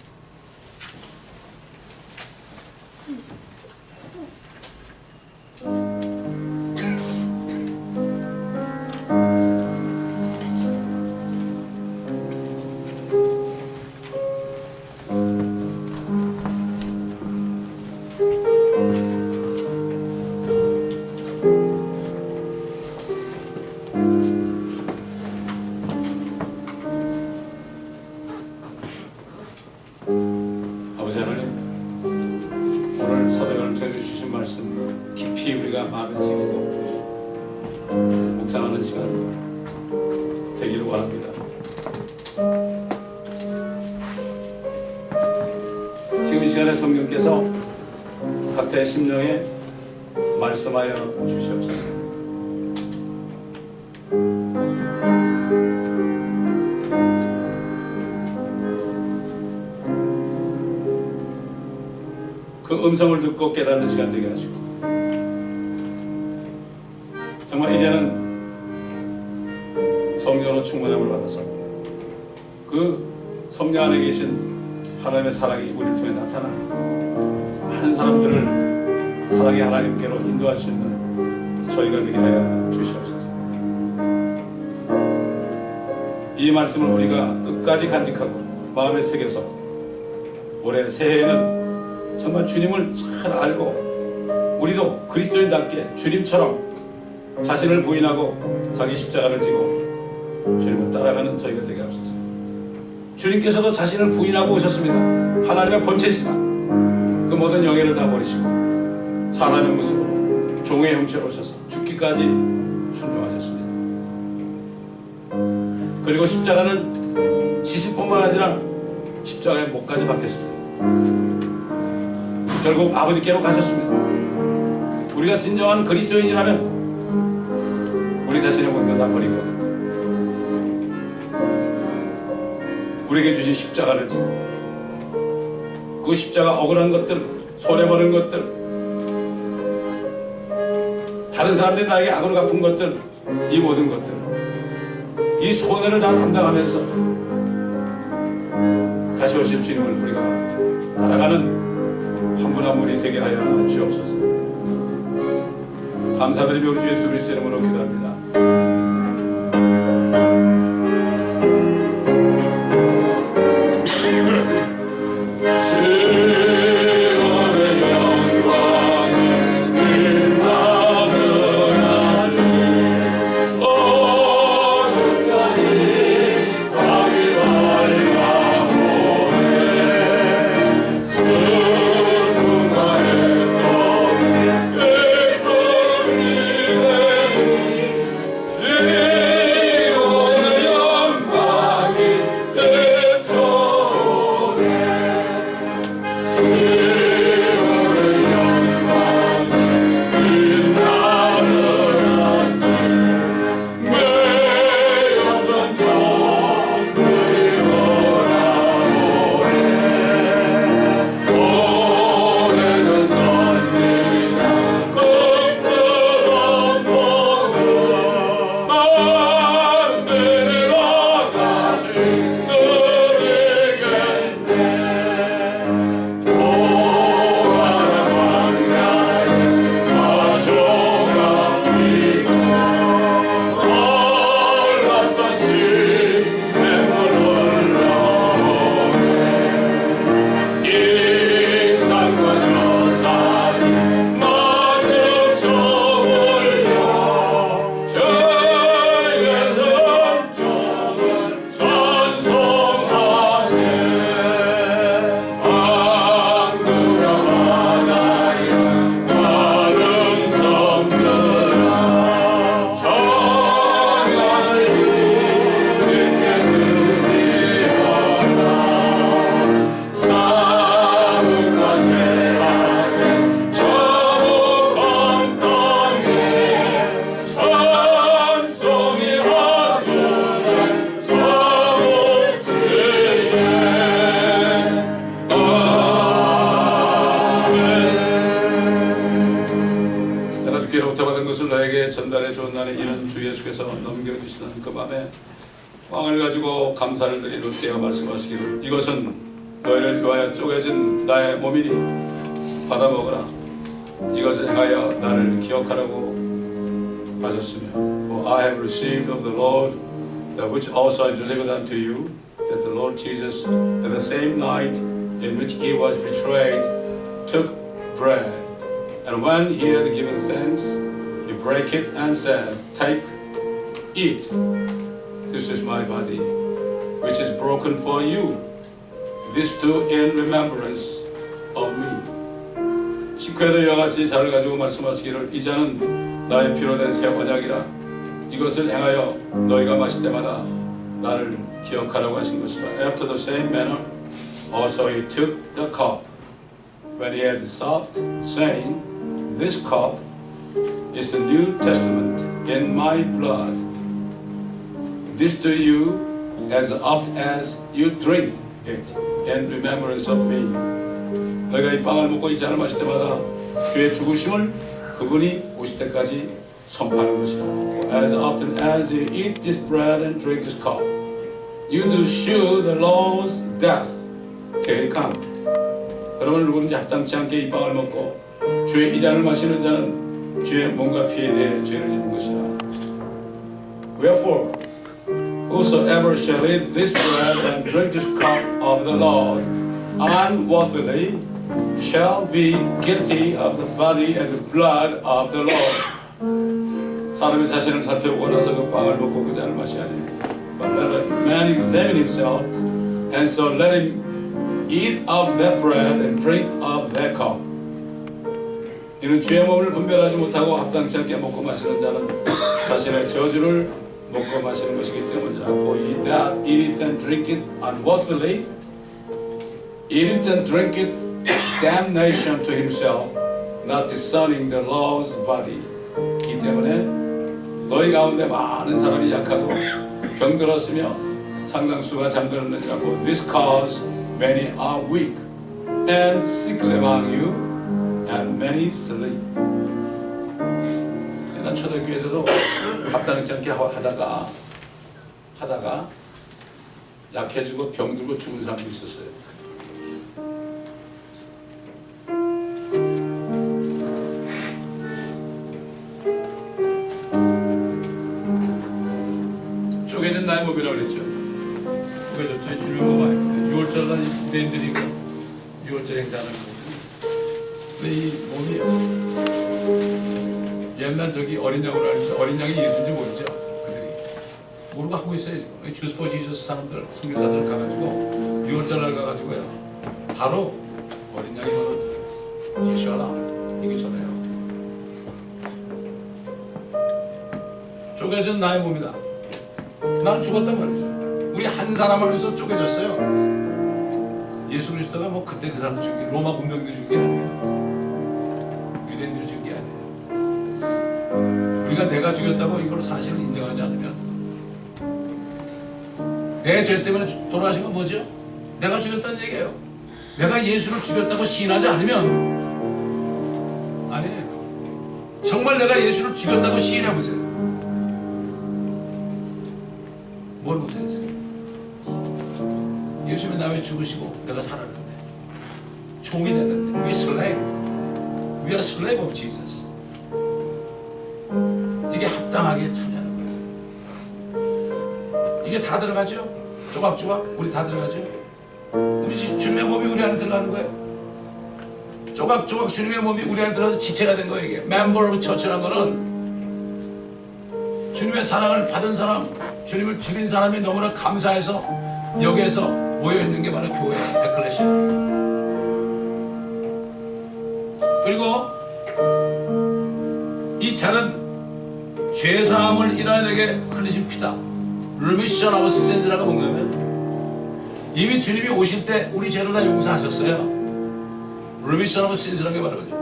아버지 하나님, 오늘 사도행을 통해 주신 말씀 깊이 우리가 마음에 새기고 묵상하는 시간 되기를 원합니다. 지금 이 시간에 성령께서 각자의 심령에 말씀하여 주시옵소서. 그 음성을 듣고 깨닫는 시간 되게 하시고 정말 이제는 성령으로 충만함을 받아서 그 성령 안에 계신 하나님의 사랑이 우리를 통해 나타나 많은 사람들을 사랑의 하나님께로 인도할 수 있는 저희가 되게 하여 주시옵소서. 이 말씀을 우리가 끝까지 간직하고 마음에 새겨서 올해 새해에는 정말 주님을 잘 알고 우리도 그리스도인답게 주님처럼 자신을 부인하고 자기 십자가를 지고 주님을 따라가는 저희가 되게 하옵소서. 주님께서도 자신을 부인하고 오셨습니다. 하나님의 본체지만 그 모든 영예를 다 버리시고 사람의 모습으로 종의 형체로 오셔서 죽기까지 순종하셨습니다. 그리고 십자가를 지실 뿐만 아니라 십자가의 목까지 박혔습니다. 결국 아버지께로 가셨습니다. 우리가 진정한 그리스도인이라면 우리 자신의 모든 것 다 버리고 우리에게 주신 십자가를 지고 그 십자가 억울한 것들, 손해보는 것들, 다른 사람들이 나에게 악으로 갚은 것들, 이 모든 것들, 이 손해를 다 담당하면서 다시 오실 주님을 우리가 따라가는 한 분 한 분이 되게 하여 주옵소서. 감사드리며 우리 주 예수 그리스도의 이름으로 기도합니다. 주께서 넘겨주시던 그 밤에 빵을 가지고 감사를 드리는 때가 말씀하시기를 이것은 너희를 위하여 쪼개진 나의 몸이니 받아 먹으라. 이것을 행하여 나를 기억하라고 하셨으며 For I have received of the Lord that which also I delivered unto you, that the Lord Jesus, at the same night in which he was betrayed, took bread, and when he had given thanks, he brake it and said, Take, eat, this is my body, which is broken for you. This do in remembrance of me. 식후에도 이와 같이 잔을 가지고 말씀하시기를 이 잔은 나의 피로 된 새 언약이라. 이것을 행하여 너희가 마실 때마다 나를 기억하라고 하신 것이라. After the same manner, also he took the cup when he had supped, saying, This cup is the New Testament in my blood. This do you as oft as you drink it in remembrance of me. 너희가 이 빵을 먹고 이 잔을 마실 때마다 주의 죽으심을 그분이 오실 때까지 선포하는 것이라. As often as you eat this bread and drink this cup, you do shew the Lord's death till he come. 그러면 누구든지 합당치 않게 이 빵을 먹고 주의 이 잔을 마시는 자는 주의 몸과 피에 대해 죄를 짓는 것이라. Wherefore, whosoever shall eat this bread and drink this cup of the Lord unworthily shall be guilty of the body and the blood of the Lord. 사람이 자신을 살펴보고 나서 그 빵을 먹고 그 잔을 마셔야 합니다. But let a man examine himself, and so let him eat of that bread and drink of that cup. 이는 주의 몸을 분별하지 못하고 합당치 않게 먹고 마시는 자는 자신의 저주를 먹고 마시는 것이기 때문이라. For he that eateth and drinketh unworthily, eateth and drinketh damnation to himself, not discerning the Lord's body. 이 때문에 너희 가운데 많은 사람이 약하고 병들었으며 상당수가 잠들었느니라. For this cause many are weak and sickly among you, and many sleep. 나 초대교회 때도 합당치 않게 하다가 약해지고 병들고 죽은 사람도 있었어요. 쪼개진 나의 몸이라고 그랬죠. 쪼개졌죠. 주님의 몸 아닙니다. 6월절은 유대인들이고 6월절 행사하는 거거든요. 근데 이 몸이요. 옛날 저기 어린 양으로 하는데 어린 양이 예수인지 모르죠. 그들이 모르고 하고 있어요. 지금 주스 포 지저스 사람들 선교사들 가가지고 6월절날 가가지고요. 바로 어린 양이면 예수하라 이게 전해요. 쪼개진 나의 몸이다. 나는 죽었단 말이죠. 우리 한 사람을 위해서 쪼개졌어요. 예수 그리스도가 뭐 그때 그 사람들 죽이 로마 군병들 죽이 아니에요. 유대인들 죽이 아니에요. 우리가 내가 죽였다고 이걸 사실을 인정하지 않으면 내 죄 때문에 돌아가신 건 뭐죠? 내가 죽였다는 얘기예요. 내가 예수를 죽였다고 시인하지 않으면 아니에요. 정말 내가 예수를 죽였다고 시인해보세요. 뭘 못하겠어요? 예수님이 나 왜 죽으시고 내가 살았는데 종이 됐는데 We slave. We are slave of Jesus. 이게 합당하게 참여하는 거예요. 이게 다 들어가죠? 조각조각 우리 다 들어가죠? 우리 주님의 몸이 우리 안에 들어가는 거예요. 조각조각 주님의 몸이 우리 안에 들어가서 지체가 된 거예요. 이게 Member of Church라는 거는 주님의 사랑을 받은 사람, 주님을 죽인 사람이 너무나 감사해서 여기에서 모여있는 게 바로 교회 에클레시아. 그리고 이 잔은 죄사함을 인하여 내게 흘리신 피다. Remission of sins라고 뭔가면 이미 주님이 오실 때 우리 죄를 다 용서하셨어요. Remission of sins라는 게 바로 거죠.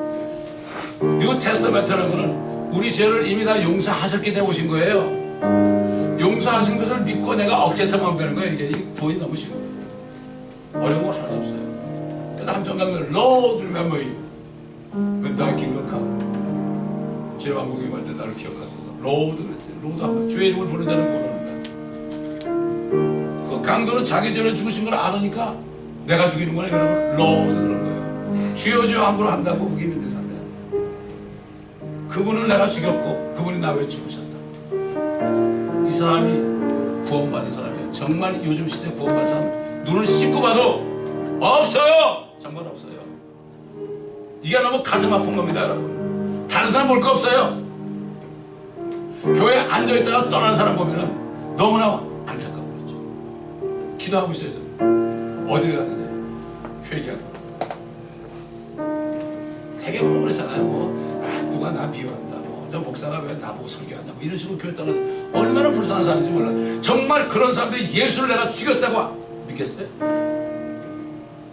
New Testament라는 거는 우리 죄를 이미 다 용서하셨기 때문에 오신 거예요. 용서하신 것을 믿고 내가 억제하면 되는 거예요. 이게 거의 너무 쉬워요. 어려운 거 하나도 없어요. 그래서 한편 강들 Lord remember you when thy kingdom come. 제 왕국이 올 때 나를 기억하소서. 로드 그랬지. 로드 한번 주의 이름을 부르는 자는 구원한다. 그 강도는 자기 죄를 죽으신 걸 알으니까 내가 죽이는 거네. 그러면 로드 그런 거예요. 주여 주여 함부로 한다고 그게 믿는 사람이 아니에요. 그분을 내가 죽였고 그분이 나 왜 죽으셨다. 이 사람이 구원받은 사람이에요. 정말 요즘 시대에 구원받은 사람 눈을 씻고 봐도 없어요. 정말 없어요. 이게 너무 가슴 아픈 겁니다, 여러분. 다른 사람 볼 거 없어요. 교회에 앉아있다가 떠나는 사람 보면은 너무나 안타까워 있죠. 기도하고 있어요. 어디를 갔는지 회개하고 되게 그러잖아요. 누가 나 비호한다, 저 목사가 왜 나보고 설교하냐, 이런 식으로 교회 떠나는 얼마나 불쌍한 사람인지 몰라. 정말 그런 사람들이 예수를 내가 죽였다고 믿겠어요?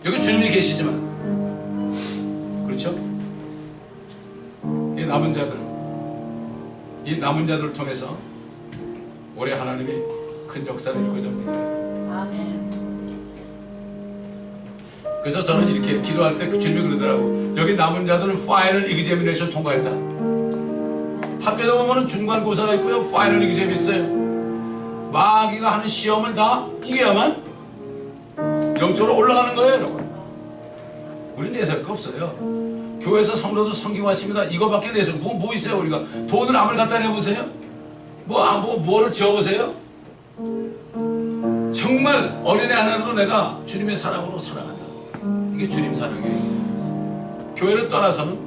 여기 주님이 계시지만, 그렇죠? 이 남은 자들을 통해서 올해 하나님이 큰 역사를 이루고자 합니다. 아멘. 그래서 저는 이렇게 기도할 때 주님이 그러더라고. 여기 남은 자들은 파이널 이그제미네이션 통과했다. 학교에 보면 중간고사가 있고요, 파이널 이그제미 있어요. 마귀가 하는 시험을 다 이겨야만 영적으로 올라가는 거예요, 여러분. 우리 내세울 거 없어요. 교회에서 성도도 성경하십니다. 이거밖에 내세울 뭐 있어요? 우리가 돈을 아무리 갖다 내보세요? 뭐를 지어보세요? 정말 어린애 하나로 내가 주님의 사랑으로 살아간다. 이게 주님 사랑이에요. 교회를 떠나서는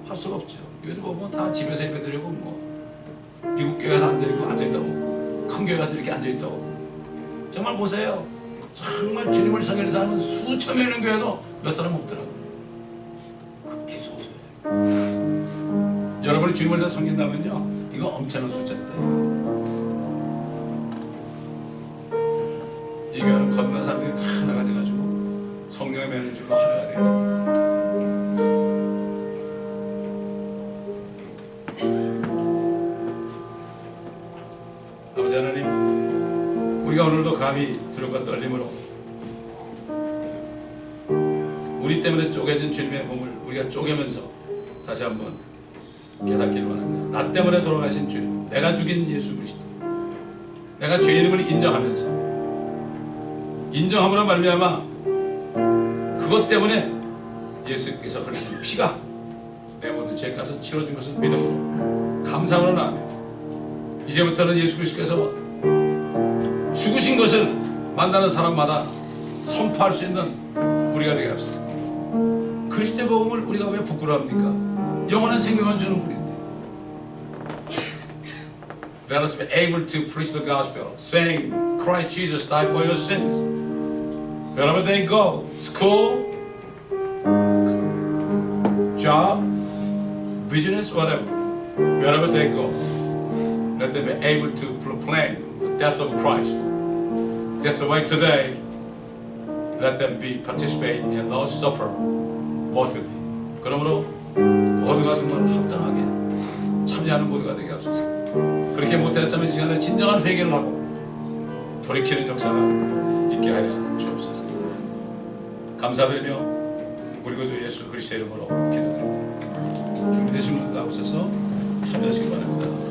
할 수가 없죠. 요즘 보면 다 집에서 예배드리고 미국 교회에서 앉아있다고, 큰 교회 가서 이렇게 앉아있다고. 정말 보세요. 정말 주님을 섬기는 사람은 수천 명 있는 교회도 몇 사람 없더라고요. 극히 소수예요. 여러분이 주님을 다 섬긴다면요, 이거 엄청난 숫자입니다. 이 교회는 건너는 사람들이 다 하나가 돼가지고 성령의 매는 줄로 하나가 돼요. 아버지 하나님, 우리가 오늘도 감히 두려움과 떨림으로 우리 때문에 쪼개진 주님의 몸을 우리가 쪼개면서 다시 한번 깨닫기를 원합니다. 나 때문에 돌아가신 주님, 내가 죽인 예수 그리스도, 내가 죄인임을 인정함으로 말미암아 그것 때문에 예수께서 흘리신 피가 내 모든 죄값을 치러준 것을 믿음으로 감사함으로 나아며 이제부터는 예수 그리스도께서 죽으신 것을 만나는 사람마다 선포할 수 있는 우리가 되게 합시다. 그리스도의 복음을 우리가 왜 부끄러워합니까? 영원한 생명을 주는 분인데. Let us be able to preach the gospel, saying Christ Jesus died for your sins. Wherever they go, school, job, business, whatever, wherever they go, let them be able to proclaim the death of Christ. That's the way today. Let them be participating in Lord's Supper, bothly. 그러므로 모두가 정말 합당하게 참여하는 모두가 되게 하소서. 그렇게 못했다면 이 시간에 진정한 회개를 하고 돌이키는 역사가 있게 하여 주옵소서. 감사드리며 우리 구주 예수 그리스도의 이름으로 기도드립니다. 준비되신 분들 나오셔서 참여하시기 바랍니다.